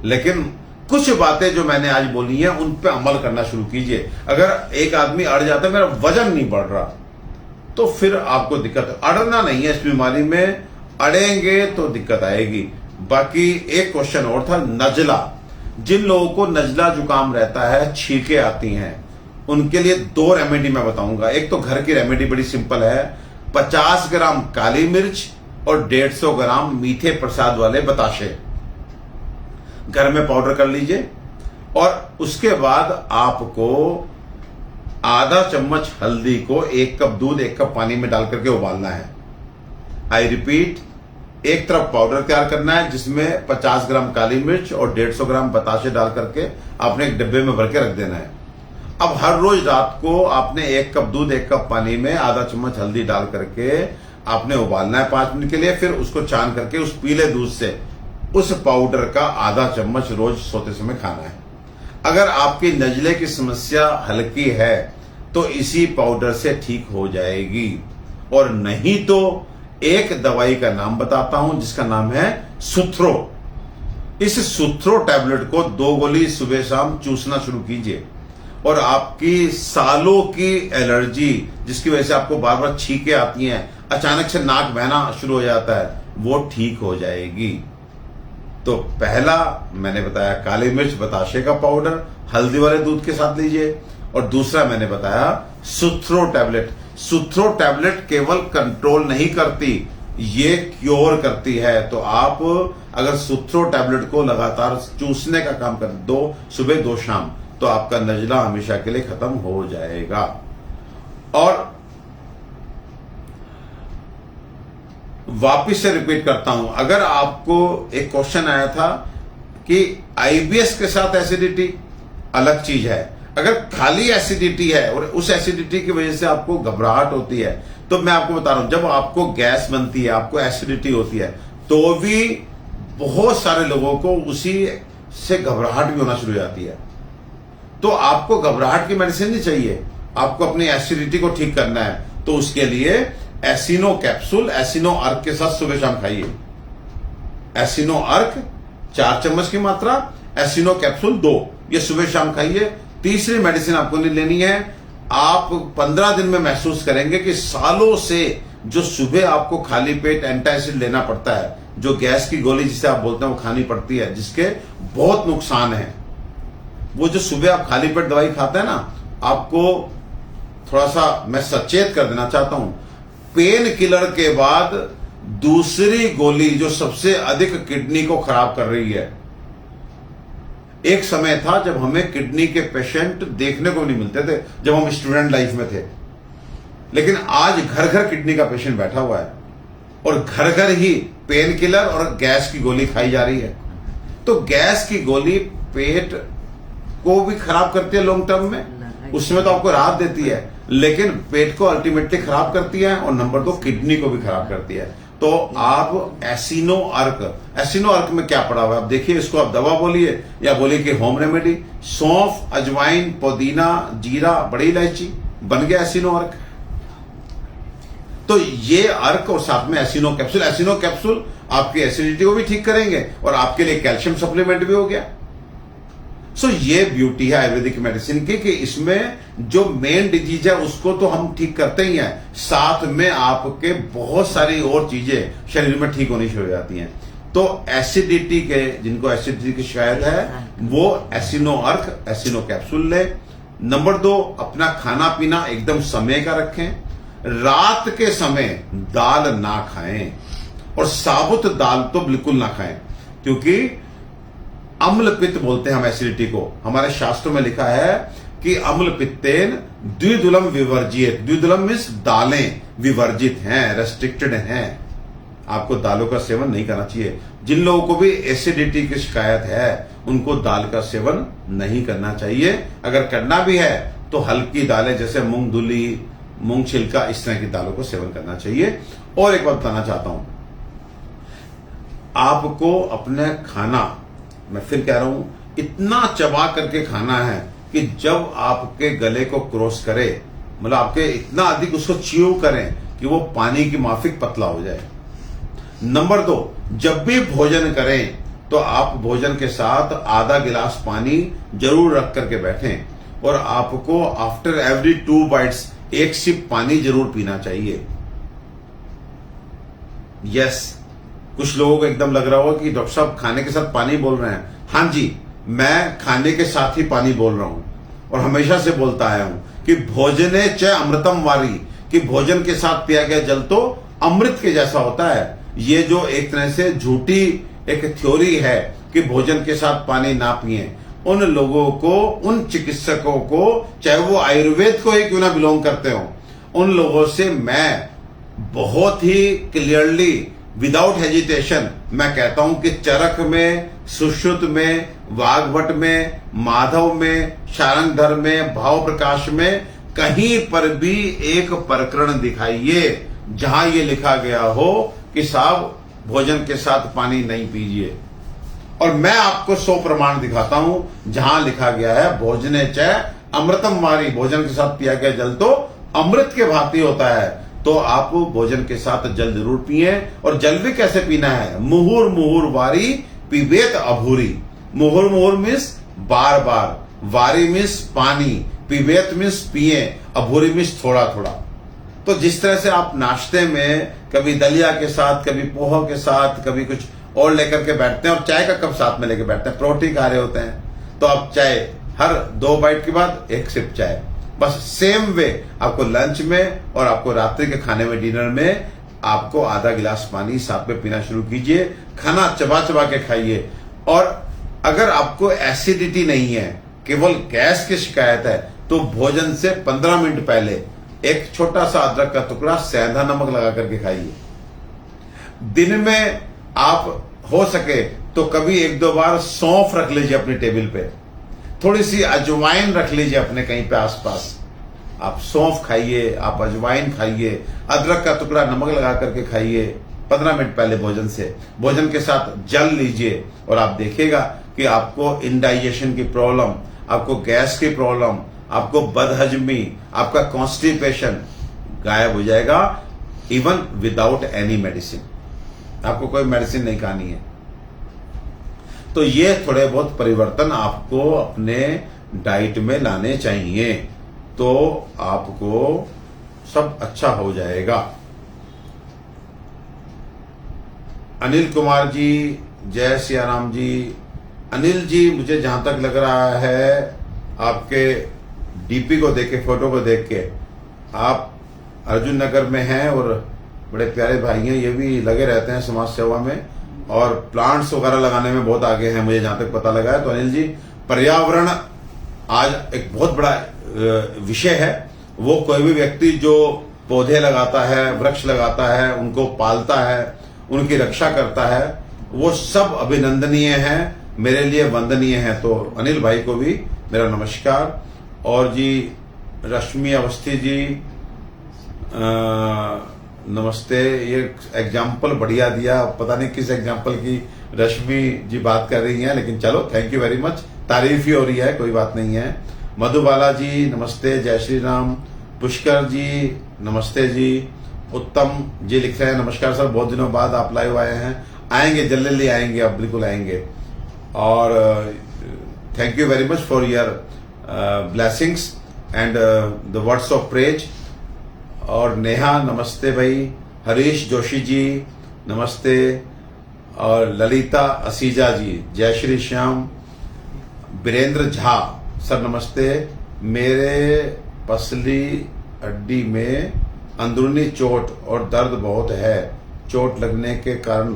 लेकिन कुछ बातें जो मैंने आज बोली हैं उन पे अमल करना शुरू कीजिए। अगर एक आदमी अड़ जाता है मेरा वजन नहीं बढ़ रहा, तो फिर आपको दिक्कत, अड़ना नहीं है इस बीमारी में, अड़ेंगे तो दिक्कत आएगी। बाकी एक क्वेश्चन और था, नजला। जिन लोगों को नजला जुकाम रहता है, छींकें आती हैं, उनके लिए 2 रेमेडी मैं बताऊंगा। एक तो घर की रेमेडी बड़ी सिंपल है, 50 ग्राम काली मिर्च और 150 ग्राम मीठे प्रसाद वाले बताशे घर में पाउडर कर लीजिए, और उसके बाद आपको आधा चम्मच हल्दी को 1 कप दूध 1 कप पानी में डाल करके उबालना है। आई रिपीट, एक तरफ पाउडर तैयार करना है जिसमें 50 ग्राम काली मिर्च और 150 ग्राम बताशे डाल करके आपने एक डिब्बे में भर के रख देना है। अब हर रोज रात को आपने 1 कप दूध 1 कप पानी में आधा चम्मच हल्दी डाल करके आपने उबालना है 5 मिनट के लिए। फिर उसको छान करके उस पीले दूध से उस पाउडर का आधा चम्मच रोज सोते समय खाना है। अगर आपकी नजले की समस्या हल्की है तो इसी पाउडर से ठीक हो जाएगी, और नहीं तो एक दवाई का नाम बताता हूं जिसका नाम है सुथ्रो। इस सुथ्रो टैबलेट को 2 गोली सुबह शाम चूसना शुरू कीजिए, और आपकी सालों की एलर्जी जिसकी वजह से आपको बार बार छींकें आती हैं, अचानक से नाक बहना शुरू हो जाता है, वो ठीक हो जाएगी। तो पहला मैंने बताया काली मिर्च बताशे का पाउडर हल्दी वाले दूध के साथ लीजिए, और दूसरा मैंने बताया सुथ्रो टैबलेट। सुथ्रो टैबलेट केवल कंट्रोल नहीं करती, ये क्योर करती है। तो आप अगर सुथरो टैबलेट को लगातार चूसने का काम कर 2 सुबह 2 शाम, तो आपका नजला हमेशा के लिए खत्म हो जाएगा। और वापिस से रिपीट करता हूं, अगर आपको एक क्वेश्चन आया था कि आईबीएस के साथ एसिडिटी अलग चीज है, अगर खाली एसिडिटी है और उस एसिडिटी की वजह से आपको घबराहट होती है, तो मैं आपको बता रहा हूं, जब आपको गैस बनती है, आपको एसिडिटी होती है, तो भी बहुत सारे लोगों को उसी से घबराहट भी होना शुरू हो जाती है। तो आपको घबराहट की मेडिसिन नहीं चाहिए, आपको अपनी एसिडिटी को ठीक करना है, तो उसके लिए एसिनो कैप्सूल, एसिनो अर्क के साथ सुबह शाम खाइए। एसिनो अर्क 4 चम्मच की मात्रा, एसिनो कैप्सूल 2, ये सुबह शाम खाइए। तीसरी मेडिसिन आपको नहीं लेनी है। आप 15 दिन में महसूस करेंगे कि सालों से जो सुबह आपको खाली पेट एंटासिड लेना पड़ता है, जो गैस की गोली जिसे आप बोलते हैं वो खानी पड़ती है, जिसके बहुत नुकसान है, वो जो सुबह आप खाली पेट दवाई खाते हैं ना, आपको थोड़ा सा मैं सचेत कर देना चाहता हूं, पेन किलर के बाद दूसरी गोली जो सबसे अधिक किडनी को खराब कर रही है। एक समय था जब हमें किडनी के पेशेंट देखने को नहीं मिलते थे, जब हम स्टूडेंट लाइफ में थे, लेकिन आज घर घर किडनी का पेशेंट बैठा हुआ है और घर घर ही पेन किलर और गैस की गोली खाई जा रही है। तो गैस की गोली पेट को भी खराब करती है लॉन्ग टर्म में, उसमें तो आपको राहत देती है, लेकिन पेट को अल्टीमेटली खराब करती है और नंबर 2 किडनी को भी खराब करती है। तो आप एसिनो अर्क में क्या पड़ा हुआ है आप देखिए, इसको आप दवा बोलिए या बोलिए कि होम रेमेडी, सौंफ, अजवाइन, पुदीना, जीरा, बड़ी इलायची, बन गया एसिनो अर्क। तो ये अर्क और साथ में एसिनो कैप्सूल आपकी एसिडिटी को भी ठीक करेंगे और आपके लिए कैल्शियम सप्लीमेंट भी हो गया। सो ये ब्यूटी है आयुर्वेदिक मेडिसिन की कि इसमें जो मेन डिजीज है उसको तो हम ठीक करते ही हैं, साथ में आपके बहुत सारी और चीजें शरीर में ठीक होनी शुरू हो जाती हैं। तो एसिडिटी के, जिनको एसिडिटी की शिकायत है, वो एसिनो अर्क, एसिनो कैप्सूल ले। नंबर 2, अपना खाना पीना एकदम समय का रखें। रात के समय दाल ना खाएं और साबुत दाल तो बिल्कुल ना खाएं, क्योंकि अम्ल पित्त बोलते हैं हम एसिडिटी को। हमारे शास्त्रों में लिखा है कि अम्ल पित्तेन द्विदुलम विवर्जित। द्विदुलम मीन्स दालें विवर्जित हैं, रेस्ट्रिक्टेड हैं, आपको दालों का सेवन नहीं करना चाहिए। जिन लोगों को भी एसिडिटी की शिकायत है उनको दाल का सेवन नहीं करना चाहिए। अगर करना भी है तो हल्की दालें जैसे मूंग धुली, मूंग छिलका, इस तरह की दालों को सेवन करना चाहिए। और एक बात बताना चाहता हूं, आपको अपना खाना, मैं फिर कह रहा हूं, इतना चबा करके खाना है कि जब आपके गले को क्रॉस करे, मतलब आपके इतना अधिक उसको च्यू करें कि वो पानी की माफिक पतला हो जाए। नंबर 2, जब भी भोजन करें तो आप भोजन के साथ आधा गिलास पानी जरूर रख करके बैठें और आपको आफ्टर एवरी 2 बाइट्स 1 सिप पानी जरूर पीना चाहिए। यस, कुछ लोगों को एकदम लग रहा होगा कि डॉक्टर साहब खाने के साथ पानी बोल रहे हैं। हां जी, मैं खाने के साथ ही पानी बोल रहा हूं और हमेशा से बोलता आया हूं कि भोजने च अमृतम वारी, कि भोजन के साथ पिया गया जल तो अमृत के जैसा होता है। ये जो एक तरह से झूठी एक थ्योरी है कि भोजन के साथ पानी ना पिए, उन लोगों को, उन चिकित्सकों को, चाहे वो आयुर्वेद को ही क्यों ना बिलोंग करते हो, उन लोगों से मैं बहुत ही क्लियरली विदाउट हेजिटेशन मैं कहता हूं कि चरक में, सुश्रुत में, वाग्भट में, माधव में, शारंगधर में, भाव प्रकाश में कहीं पर भी एक प्रकरण दिखाइए जहां ये लिखा गया हो कि साहब भोजन के साथ पानी नहीं पीजिए। और मैं आपको 100 प्रमाण दिखाता हूं जहां लिखा गया है भोजने च अमृतम वारी, भोजन के साथ पिया गया जल तो अमृत के भांति होता है। तो आप भोजन के साथ जल जरूर पिए। और जल भी कैसे पीना है? मुहुर मुहुर वारी पिबेत अभूरी। मुहुर मुहुर मीन्स बार बार, वारी मीन्स पानी, पिबेत मीन्स पिए, अभूरी मीन्स थोड़ा थोड़ा। तो जिस तरह से आप नाश्ते में कभी दलिया के साथ, कभी पोहा के साथ, कभी कुछ और लेकर के बैठते हैं और चाय का कप साथ में लेकर बैठते हैं, प्रोटीन खा रहे होते हैं, तो आप चाय हर 2 बाइट के बाद 1 सिप चाय, बस सेम वे आपको लंच में और आपको रात्रि के खाने में, डिनर में आपको आधा गिलास पानी साथ में पीना शुरू कीजिए। खाना चबा चबा के खाइए। और अगर आपको एसिडिटी नहीं है, केवल गैस की शिकायत है, तो भोजन से 15 मिनट पहले एक छोटा सा अदरक का टुकड़ा सेंधा नमक लगा करके खाइए। दिन में आप हो सके तो कभी 1-2 बार सौंफ रख लीजिए अपनी टेबल पे, थोड़ी सी अजवाइन रख लीजिए अपने कहीं पे आसपास। आप सौंफ खाइए, आप अजवाइन खाइए, अदरक का टुकड़ा नमक लगा करके खाइए 15 मिनट पहले भोजन से। भोजन के साथ जल लीजिए और आप देखिएगा कि आपको इंडाइजेशन की प्रॉब्लम, आपको गैस की प्रॉब्लम, आपको बदहजमी, आपका कॉन्स्टिपेशन गायब हो जाएगा, इवन विदाउट एनी मेडिसिन। आपको कोई मेडिसिन नहीं खानी है। तो ये थोड़े बहुत परिवर्तन आपको अपने डाइट में लाने चाहिए, तो आपको सब अच्छा हो जाएगा। अनिल कुमार जी, जय सिया राम जी। अनिल जी, मुझे जहां तक लग रहा है आपके डीपी को देख के, फोटो को देख के, आप अर्जुन नगर में हैं और बड़े प्यारे भाई हैं, ये भी लगे रहते हैं समाज सेवा में और प्लांट्स वगैरह लगाने में बहुत आगे हैं, मुझे जहां तक पता लगा है। तो अनिल जी, पर्यावरण आज एक बहुत बड़ा विषय है। वो कोई भी व्यक्ति जो पौधे लगाता है, वृक्ष लगाता है, उनको पालता है, उनकी रक्षा करता है, वो सब अभिनंदनीय है, मेरे लिए वंदनीय है। तो अनिल भाई को भी मेरा नमस्कार। और जी रश्मि अवस्थी जी, नमस्ते। ये एग्जाम्पल बढ़िया दिया, पता नहीं किस एग्जाम्पल की रश्मि जी बात कर रही हैं, लेकिन चलो थैंक यू वेरी मच, तारीफ ही हो रही है, कोई बात नहीं है। मधुबाला जी नमस्ते, जय श्री राम। पुष्कर जी नमस्ते जी। उत्तम जी लिख रहे हैं नमस्कार सर, बहुत दिनों बाद आप लाइव आए हैं। आएंगे, जल्दी आएंगे, आप बिल्कुल आएंगे। और thank you very much for your blessings and the words of praise. और नेहा नमस्ते भाई। हरीश जोशी जी नमस्ते। और ललिता असीजा जी, जय श्री श्याम। वीरेंद्र झा सर नमस्ते। मेरे पसली हड्डी में अंदरूनी चोट और दर्द बहुत है, चोट लगने के कारण,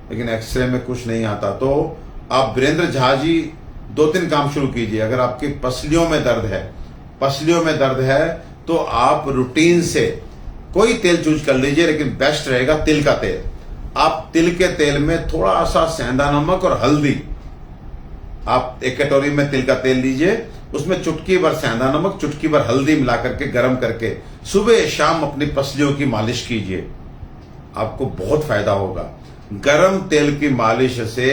लेकिन एक्सरे में कुछ नहीं आता। तो आप वीरेंद्र झा जी 2-3 काम शुरू कीजिए। अगर आपकी पसलियों में दर्द है, तो आप रूटीन से कोई तेल चूज कर लीजिए, लेकिन बेस्ट रहेगा तिल का तेल। आप तिल के तेल में थोड़ा सा सेंधा नमक और हल्दी, आप एक कटोरी में तिल का तेल लीजिए, उसमें चुटकी भर सेंधा नमक, चुटकी भर हल्दी मिला करके गर्म करके सुबह शाम अपनी पसलियों की मालिश कीजिए, आपको बहुत फायदा होगा। गर्म तेल की मालिश से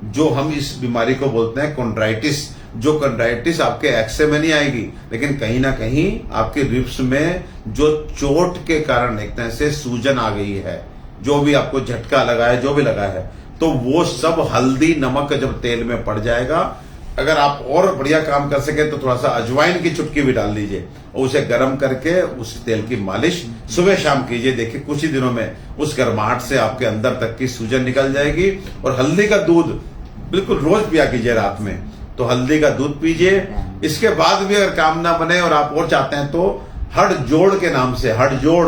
जो हम इस बीमारी को बोलते हैं कॉन्ड्राइटिस, जो कॉन्ड्राइटिस आपके एक्सरे में नहीं आएगी, लेकिन कहीं ना कहीं आपके रिब्स में जो चोट के कारण एक तरह से सूजन आ गई है, जो भी आपको झटका लगा है, जो भी लगा है, तो वो सब हल्दी नमक जब तेल में पड़ जाएगा, अगर आप और बढ़िया काम कर सके तो थोड़ा सा अजवाइन की चुटकी भी डाल दीजिए और उसे गर्म करके उस तेल की मालिश सुबह शाम कीजिए। देखिए कुछ ही दिनों में उस गर्माहट से आपके अंदर तक की सूजन निकल जाएगी। और हल्दी का दूध बिल्कुल रोज पिया कीजिए रात में, तो हल्दी का दूध पीजिए। इसके बाद भी अगर काम ना बने और आप और चाहते हैं तो हड जोड़ के नाम से, हड जोड़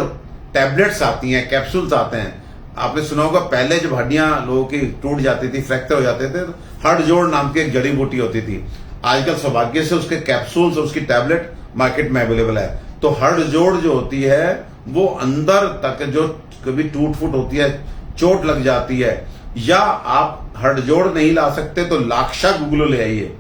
टैबलेट्स आती हैं, कैप्सूल्स आते हैं। आपने सुना होगा पहले जब हड्डियां लोगों की टूट जाती थी, फ्रैक्चर हो जाते थे, तो हड जोड़ नाम की एक जड़ी बूटी होती थी। आजकल सौभाग्य से उसके कैप्सूल्स और उसकी टैबलेट मार्केट में अवेलेबल है। तो हड जोड़ जो होती है वो अंदर तक जो कभी टूट फूट होती है, चोट लग जाती है, या आप हड जोड़ नहीं ला सकते तो लाक्षा गुगलू ले आइए।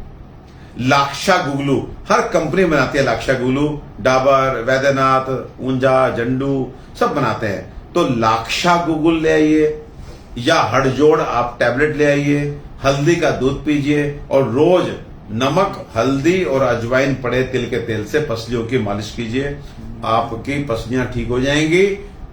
लाक्षा गुगलू हर कंपनी बनाती है, लाक्षा गुगलू, डाबर, वैद्यनाथ, ऊंजा, जंडू सब बनाते हैं। तो लाक्षा गुगुल ले आइए या हड़जोड़ आप टैबलेट ले आइए, हल्दी का दूध पीजिए और रोज नमक, हल्दी और अजवाइन पड़े तिल के तेल से पसलियों की मालिश कीजिए। आपकी पसलियां ठीक हो जाएंगी।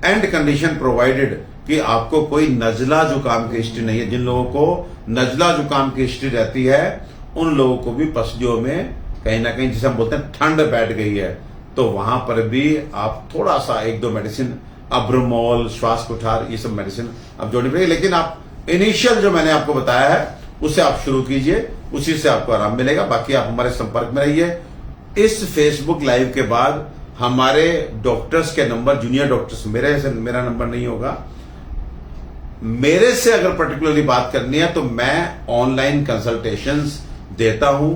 एंड कंडीशन प्रोवाइडेड कि आपको कोई नजला जुकाम की हिस्ट्री नहीं है। जिन लोगों को नजला जुकाम की हिस्ट्री रहती है उन लोगों को भी पसलियों में कहीं ना कहीं, जिसे हम बोलते हैं ठंड बैठ गई है, तो वहां पर भी आप थोड़ा सा 1-2 मेडिसिन, अब्रोमोल, श्वास कुठार, ये सब मेडिसिन आप जोड़नी पड़ेगी। लेकिन आप इनिशियल जो मैंने आपको बताया है उससे आप शुरू कीजिए, उसी से आपको आराम मिलेगा। बाकी आप हमारे संपर्क में रहिए। इस फेसबुक लाइव के बाद हमारे डॉक्टर्स के नंबर, जूनियर डॉक्टर्स, मेरा नंबर नहीं होगा। मेरे से अगर पर्टिकुलरली बात करनी है तो मैं ऑनलाइन कंसल्टेशंस देता हूं।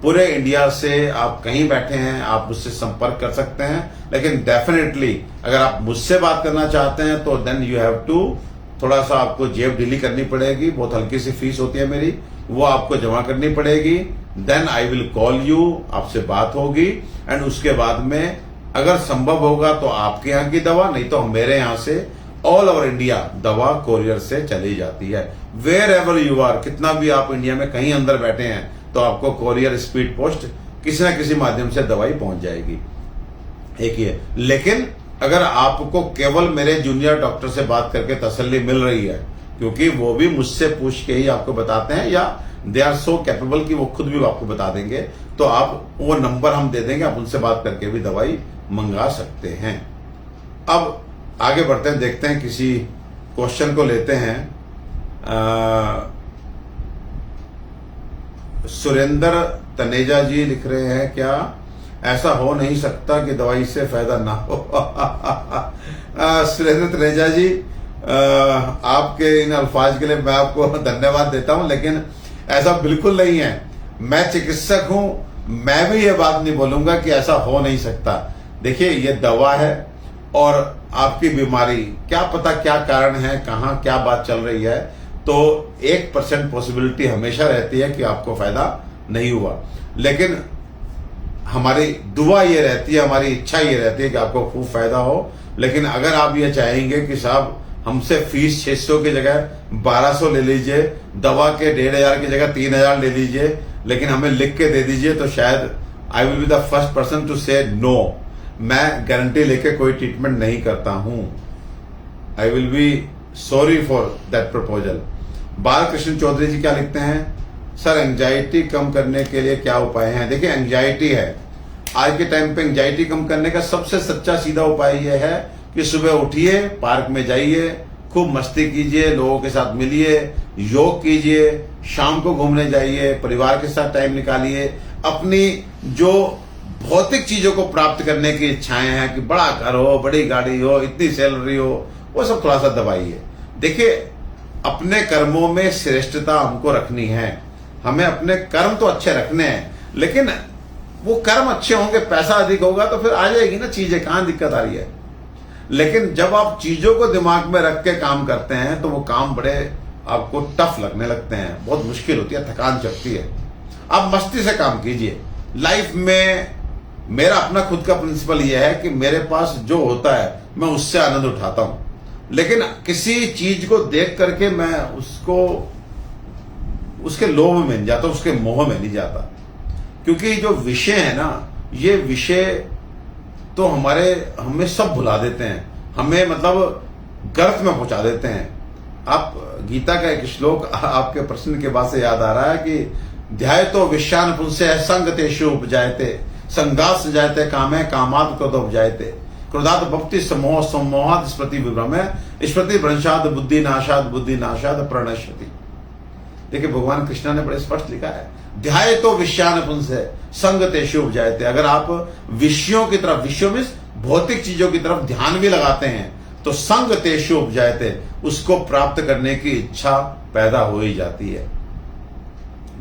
पूरे इंडिया से आप कहीं बैठे हैं, आप मुझसे संपर्क कर सकते हैं। लेकिन डेफिनेटली अगर आप मुझसे बात करना चाहते हैं तो देन यू हैव टू, थोड़ा सा आपको जेब ढीली करनी पड़ेगी। बहुत हल्की सी फीस होती है मेरी, वो आपको जमा करनी पड़ेगी। Then I will call you, आपसे बात होगी एंड उसके बाद में अगर संभव होगा तो आपके यहाँ की दवा, नहीं तो मेरे यहाँ से ऑल ओवर इंडिया दवा कोरियर से चली जाती है। वेयर एवर यू आर, कितना भी आप इंडिया में कहीं अंदर बैठे हैं तो आपको कोरियर स्पीड पोस्ट किसी न किसी माध्यम से दवाई पहुंच जाएगी। एक ये, लेकिन अगर आपको केवल मेरे जूनियर डॉक्टर से बात करके तसल्ली मिल रही है, क्योंकि वो भी मुझसे पूछ के ही आपको बताते हैं, या दे आर सो कैपेबल कि वो खुद भी आपको बता देंगे, तो आप वो नंबर हम दे देंगे, आप उनसे बात करके भी दवाई मंगा सकते हैं। अब आगे बढ़ते हैं, देखते हैं किसी क्वेश्चन को लेते हैं। सुरेंद्र तनेजा जी लिख रहे हैं, क्या ऐसा हो नहीं सकता कि दवाई से फायदा ना हो? सुरेंद्र तनेजा जी, आपके इन अल्फाज के लिए मैं आपको धन्यवाद देता हूं, लेकिन ऐसा बिल्कुल नहीं है। मैं चिकित्सक हूं, मैं भी ये बात नहीं बोलूंगा कि ऐसा हो नहीं सकता। देखिए, ये दवा है और आपकी बीमारी, क्या पता क्या कारण है, कहां क्या बात चल रही है, तो 1% पॉसिबिलिटी हमेशा रहती है कि आपको फायदा नहीं हुआ। लेकिन हमारी दुआ ये रहती है, हमारी इच्छा ये रहती है कि आपको खूब फायदा हो। लेकिन अगर आप ये चाहेंगे कि साहब हमसे फीस 600 की जगह 1200 ले लीजिए, दवा के 1500 की जगह 3000 ले लीजिए, लेकिन हमें लिख के दे दीजिए, तो शायद I will be the first person to say no. मैं गारंटी लेके कोई ट्रीटमेंट नहीं करता हूं। I will be sorry for that proposal. Balkrishna Chaudhary ji क्या लिखते हैं, सर एंजाइटी कम करने के लिए क्या उपाय हैं? देखिए, एंजाइटी है, आज के टाइम पे एंजाइटी कम करने का सबसे सच्चा सीधा उपाय यह है कि सुबह उठिए, पार्क में जाइए, खूब मस्ती कीजिए, लोगों के साथ मिलिए, योग कीजिए, शाम को घूमने जाइए, परिवार के साथ टाइम निकालिए। अपनी जो भौतिक चीजों को प्राप्त करने की इच्छाएं हैं कि बड़ा घर हो, बड़ी गाड़ी हो, इतनी सैलरी हो, वो सब थोड़ा सा दबाइए। देखिए, अपने कर्मों में श्रेष्ठता हमको रखनी है। हमें अपने कर्म तो अच्छे रखने हैं, लेकिन वो कर्म अच्छे होंगे, पैसा अधिक होगा तो फिर आ जाएगी ना चीजें, कहां दिक्कत आ रही है। लेकिन जब आप चीजों को दिमाग में रख के काम करते हैं तो वो काम बड़े आपको टफ लगने लगते हैं, बहुत मुश्किल होती है, थकान चढ़ती है। आप मस्ती से काम कीजिए। लाइफ में मेरा अपना खुद का प्रिंसिपल यह है कि मेरे पास जो होता है मैं उससे आनंद उठाता हूं, लेकिन किसी चीज को देख करके मैं उसके लोभ में नहीं जाता, उसके मोह में नहीं जाता। क्योंकि जो विषय है ना, ये विषय तो हमें सब भुला देते हैं, हमें मतलब गर्त में पहुंचा देते हैं। आप गीता का एक श्लोक आपके प्रश्न के बाद से याद आ रहा है कि ध्यायतो विश्वान पुंसे संगतेषु उपजायते, संगात जायते कामे, कामात् क्रोध उपजायते, क्रोधात् भक्ति समोह, सम्मोहात् स्मृति विभ्रमे, स्मृति भ्रंशात् बुद्धि नाशात्, बुद्धि नाशात् प्रणश्यति। देखिए, भगवान कृष्ण ने बड़े स्पष्ट लिखा है, ध्यायतो विश्वान पुंसे संगतेषु उपजायते। अगर आप विषयों की तरफ, विषयों में भौतिक चीजों की तरफ ध्यान भी लगाते हैं तो संगतेषु उपजायते, उसको प्राप्त करने की इच्छा पैदा हो ही जाती है।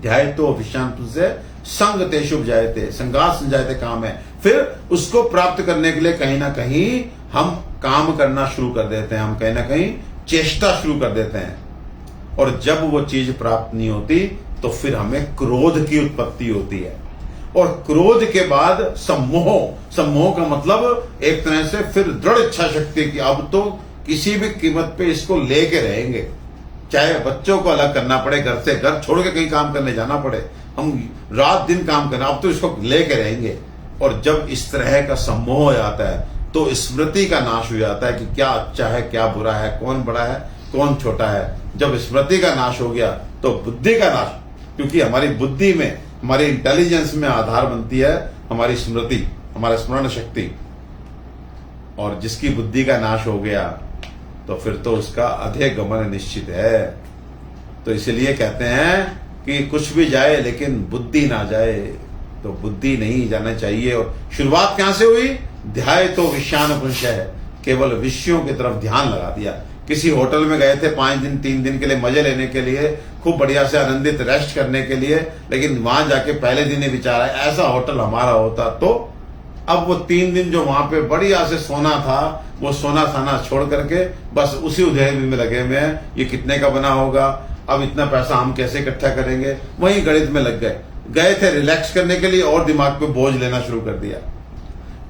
ध्यायतो विश्वान पुंसे संगतेषु उपजायते, संगात संजायते काम है। फिर उसको प्राप्त करने के लिए कहीं ना कहीं हम काम करना शुरू कर देते हैं, हम कहीं ना कहीं चेष्टा शुरू कर देते हैं, और जब वो चीज प्राप्त नहीं होती तो फिर हमें क्रोध की उत्पत्ति होती है। और क्रोध के बाद सम्मोह का मतलब एक तरह से फिर दृढ़ इच्छा शक्ति की, अब तो किसी भी कीमत पे इसको लेके रहेंगे, चाहे बच्चों को अलग करना पड़े, घर से घर छोड़ के कहीं काम करने जाना पड़े, हम रात दिन काम करना, अब तो इसको लेके रहेंगे। और जब इस तरह का सम्मोह हो जाता है तो स्मृति का नाश हो जाता है कि क्या अच्छा है, क्या बुरा है, कौन बड़ा है, कौन छोटा है। जब स्मृति का नाश हो गया तो बुद्धि का नाश, क्योंकि हमारी बुद्धि में, हमारी इंटेलिजेंस में आधार बनती है हमारी स्मृति, हमारा स्मरण शक्ति। और जिसकी बुद्धि का नाश हो गया तो फिर तो उसका अधोगमन निश्चित है। तो इसलिए कहते हैं कि कुछ भी जाए लेकिन बुद्धि ना जाए, तो बुद्धि नहीं जाना चाहिए। और शुरुआत कहां से हुई? ध्याय तो विषयानुपुंस है, केवल विषयों की तरफ ध्यान लगा दिया। किसी होटल में गए थे 5 दिन 3 दिन के लिए मजे लेने के लिए, खूब बढ़िया से आनंदित रेस्ट करने के लिए, लेकिन वहां जाके पहले दिन ही विचार आया ऐसा होटल हमारा होता तो। अब वो 3 दिन जो वहां पे बढ़िया से सोना था, वो सोना साना छोड़ करके बस उसी उधेड़बुन में लगे हुए हैं, ये कितने का बना होगा, अब इतना पैसा हम कैसे इकट्ठा करेंगे, वही गणित में लग गए थे रिलैक्स करने के लिए और दिमाग पे बोझ लेना शुरू कर दिया।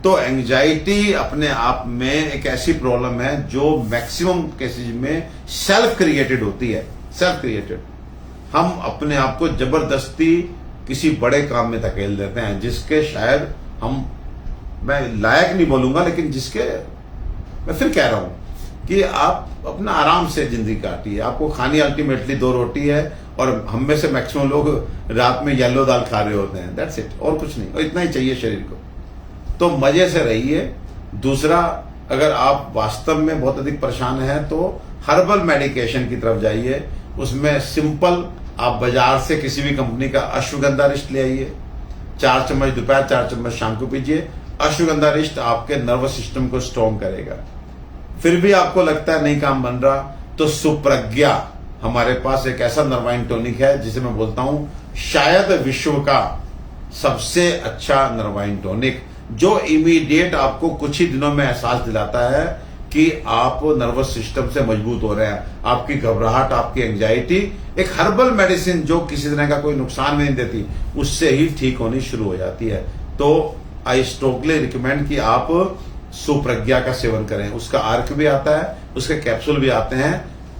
तो एंजाइटी अपने आप में एक ऐसी प्रॉब्लम है जो मैक्सिमम केसेज में सेल्फ क्रिएटेड होती है। सेल्फ क्रिएटेड, हम अपने आप को जबरदस्ती किसी बड़े काम में धकेल देते हैं जिसके शायद हम, मैं लायक नहीं बोलूंगा, लेकिन जिसके मैं फिर कह रहा हूं कि आप अपना आराम से जिंदगी काटिए। आपको खानी अल्टीमेटली 2 रोटी है और हम में से मैक्सिमम लोग रात में येलो दाल खा रहे होते हैं, दैट्स इट, और कुछ नहीं, और इतना ही चाहिए शरीर को। तो मजे से रहिए। दूसरा, अगर आप वास्तव में बहुत अधिक परेशान हैं तो हर्बल मेडिकेशन की तरफ जाइए। उसमें सिंपल, आप बाजार से किसी भी कंपनी का अश्वगंधा रिष्ट ले आइए, 4 चम्मच दोपहर 4 चम्मच शाम को पीजिए। अश्वगंधा रिष्ट आपके नर्वस सिस्टम को स्ट्रॉन्ग करेगा। फिर भी आपको लगता है नहीं काम बन रहा, तो सुप्रज्ञा हमारे पास एक ऐसा नर्वाइन टॉनिक है जिसे मैं बोलता हूं शायद विश्व का सबसे अच्छा नर्वाइन टॉनिक, जो इमीडिएट आपको कुछ ही दिनों में एहसास दिलाता है कि आप नर्वस सिस्टम से मजबूत हो रहे हैं। आपकी घबराहट, आपकी एंजाइटी, एक हर्बल मेडिसिन जो किसी तरह का कोई नुकसान भी नहीं देती, उससे ही ठीक होनी शुरू हो जाती है। तो आई स्ट्रॉन्गली रिकमेंड कि आप सुप्रज्ञा का सेवन करें। उसका अर्क भी आता है, उसके कैप्सूल भी आते हैं।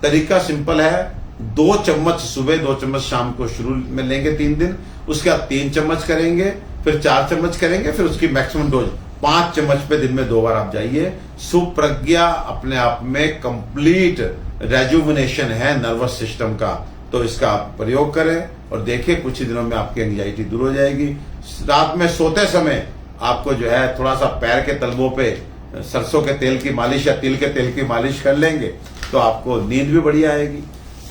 तरीका सिंपल है, 2 चम्मच सुबह 2 चम्मच शाम को शुरू में लेंगे 3 दिन, उसके बाद 3 चम्मच करेंगे, फिर 4 चम्मच करेंगे, फिर उसकी मैक्सिमम डोज 5 चम्मच पे दिन में 2 बार आप जाइए। सुप्रज्ञा अपने आप में कंप्लीट रेजुविनेशन है नर्वस सिस्टम का, तो इसका आप प्रयोग करें और देखिए कुछ ही दिनों में आपकी एंजाइटी दूर हो जाएगी। रात में सोते समय आपको जो है थोड़ा सा पैर के तलवों पे सरसों के तेल की मालिश या तिल के तेल की मालिश कर लेंगे तो आपको नींद भी बढ़िया आएगी।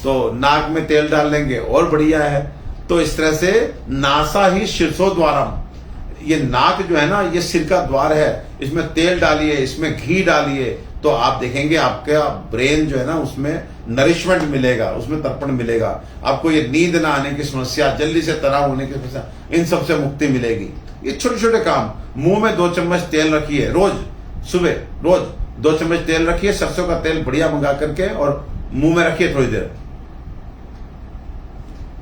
तो नाक में तेल डाल लेंगे और बढ़िया है। तो इस तरह से नासा ही शीर्षोद्वारम, ये नाक जो है ना, ये सिर का द्वार है, इसमें तेल डालिए, इसमें घी डालिए, तो आप देखेंगे आपका ब्रेन जो है ना, उसमें नरिशमेंट मिलेगा, उसमें तर्पण मिलेगा। आपको ये नींद ना आने की समस्या, जल्दी से तनाव होने की समस्या, इन सब से मुक्ति मिलेगी। ये छोटे छोटे काम, मुंह में 2 चम्मच तेल रखिए रोज, सुबह रोज 2 चम्मच तेल रखिए, सरसों का तेल बढ़िया मंगा करके और मुंह में रखिए थोड़ी देर,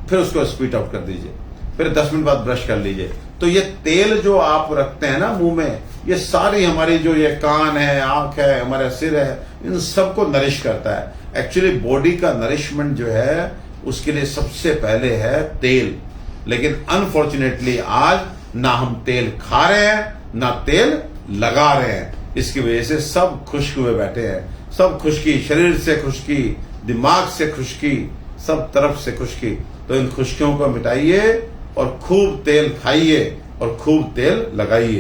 फिर उसको स्पीट आउट कर दीजिए, फिर 10 मिनट बाद ब्रश कर लीजिए। तो ये तेल जो आप रखते हैं ना मुंह में, ये सारी हमारी जो ये कान है, आंख है, हमारा सिर है, इन सबको नरिश करता है। एक्चुअली बॉडी का नरिशमेंट जो है उसके लिए सबसे पहले है तेल, लेकिन अनफॉर्चुनेटली आज ना हम तेल खा रहे हैं ना तेल लगा रहे हैं। इसकी वजह से सब खुश्क हुए बैठे हैं, सब खुश्की, शरीर से खुश्की, दिमाग से खुश्की, सब तरफ से खुश्की। तो इन खुश्कियों को मिटाइए और खूब तेल खाइए और खूब तेल लगाइए।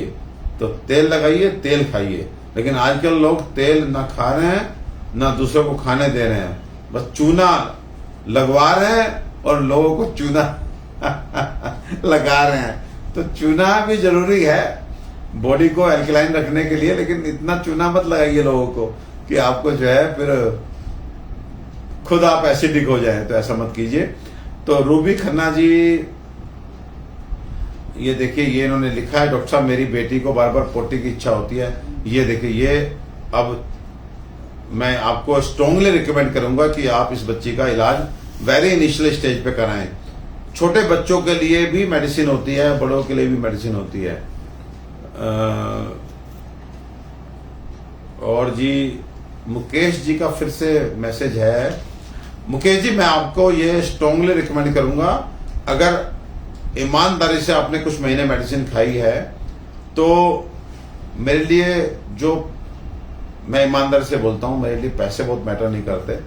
तो तेल लगाइए, तेल खाइए। लेकिन आजकल लोग तेल ना खा रहे हैं ना दूसरों को खाने दे रहे हैं, बस चूना लगवा रहे हैं और लोगों को चूना लगा रहे हैं। तो चूना भी जरूरी है बॉडी को एल्कलाइन रखने के लिए, लेकिन इतना चूना मत लगाइए लोगों को कि आपको जो है फिर खुद आप एसिडिक हो जाए, तो ऐसा मत कीजिए। तो रूबी खन्ना जी, ये देखिए, ये इन्होंने लिखा है, डॉक्टर साहब मेरी बेटी को बार बार पोटी की इच्छा होती है। ये देखिए, ये अब मैं आपको स्ट्रांगली रिकमेंड करूंगा कि आप इस बच्ची का इलाज वेरी इनिशियल स्टेज पे कराएं। छोटे बच्चों के लिए भी मेडिसिन होती है, बड़ों के लिए भी मेडिसिन होती है। और जी मुकेश जी का फिर से मैसेज है। मुकेश जी, मैं आपको ये स्ट्रांगली रिकमेंड करूंगा, अगर ईमानदारी से आपने कुछ महीने मेडिसिन खाई है तो मेरे लिए, जो मैं ईमानदारी से बोलता हूं, मेरे लिए पैसे बहुत मैटर नहीं करते,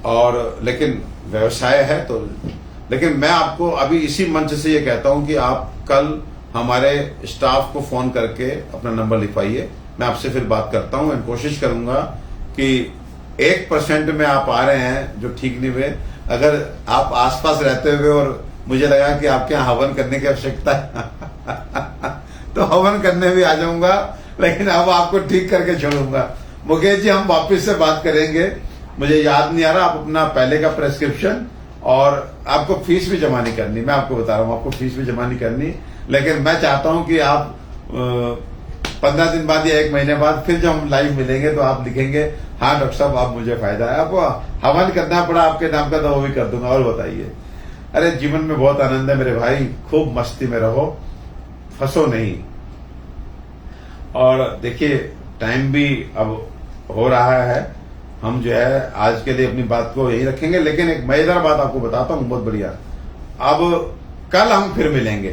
और लेकिन व्यवसाय है तो, लेकिन मैं आपको अभी इसी मंच से ये कहता हूं कि आप कल हमारे स्टाफ को फोन करके अपना नंबर लिखवाइए, मैं आपसे फिर बात करता हूं। मैं कोशिश करूंगा कि 1% में आप आ रहे हैं जो ठीक नहीं हुए, अगर आप आसपास रहते हुए और मुझे लगा कि आपके यहाँ हवन करने की आवश्यकता है तो हवन करने भी आ जाऊंगा। लेकिन अब आपको ठीक करके छोड़ूंगा। मुकेश जी, हम वापस से बात करेंगे। मुझे याद नहीं आ रहा, आप अपना पहले का प्रेस्क्रिप्शन, और आपको फीस भी जमा नहीं करनी, मैं आपको बता रहा हूं, आपको फीस भी जमा नहीं करनी। लेकिन मैं चाहता हूं कि आप 15 दिन बाद या 1 महीने बाद फिर जब हम लाइव मिलेंगे तो आप लिखेंगे, हाँ डॉक्टर साहब आप मुझे फायदा है। आपको हवन करना पड़ा आपके नाम का तो वो भी कर दूंगा। और बताइए। अरे जीवन में बहुत आनंद है मेरे भाई, खूब मस्ती में रहो, फंसो नहीं। और देखिए टाइम भी अब हो रहा है, हम जो है आज के लिए अपनी बात को यही रखेंगे। लेकिन एक मजेदार बात आपको बताता हूं, बहुत बढ़िया। अब कल हम फिर मिलेंगे,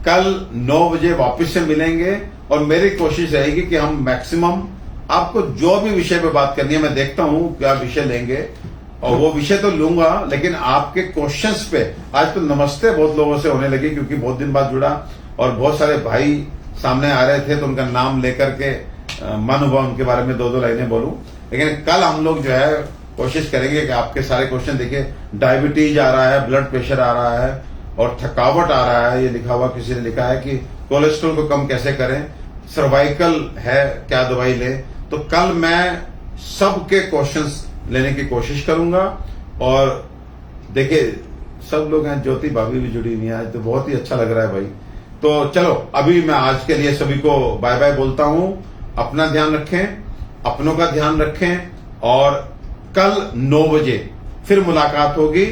कल 9 बजे वापस से मिलेंगे, और मेरी कोशिश रहेगी कि हम मैक्सिमम आपको जो भी विषय पे बात करनी है, मैं देखता हूं क्या विषय लेंगे, और वो विषय तो लूंगा, लेकिन आपके क्वेश्चंस पे आज तो नमस्ते बहुत लोगों से होने लगी, क्योंकि बहुत दिन बाद जुड़ा और बहुत सारे भाई सामने आ रहे थे, तो उनका नाम लेकर के मन हुआ उनके बारे में 2-2 लाइनें बोलूं। लेकिन कल हम लोग जो है कोशिश करेंगे कि आपके सारे क्वेश्चन, देखिए डायबिटीज आ रहा है, ब्लड प्रेशर आ रहा है, और थकावट आ रहा है। ये लिखा हुआ, किसी ने लिखा है कि कोलेस्ट्रॉल को कम कैसे करें, सर्वाइकल है क्या दवाई ले। तो कल मैं सबके क्वेश्चंस लेने की कोशिश करूंगा। और देखिए सब लोग हैं, ज्योति भाभी भी जुड़ी हुई है आज, तो बहुत ही अच्छा लग रहा है भाई। तो चलो अभी मैं आज के लिए सभी को बाय बाय बोलता हूं। अपना ध्यान रखें, अपनों का ध्यान रखें, और कल 9 बजे फिर मुलाकात होगी।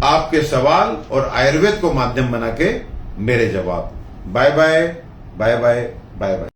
आपके सवाल और आयुर्वेद को माध्यम बना के मेरे जवाब। Bye bye, bye bye, bye bye.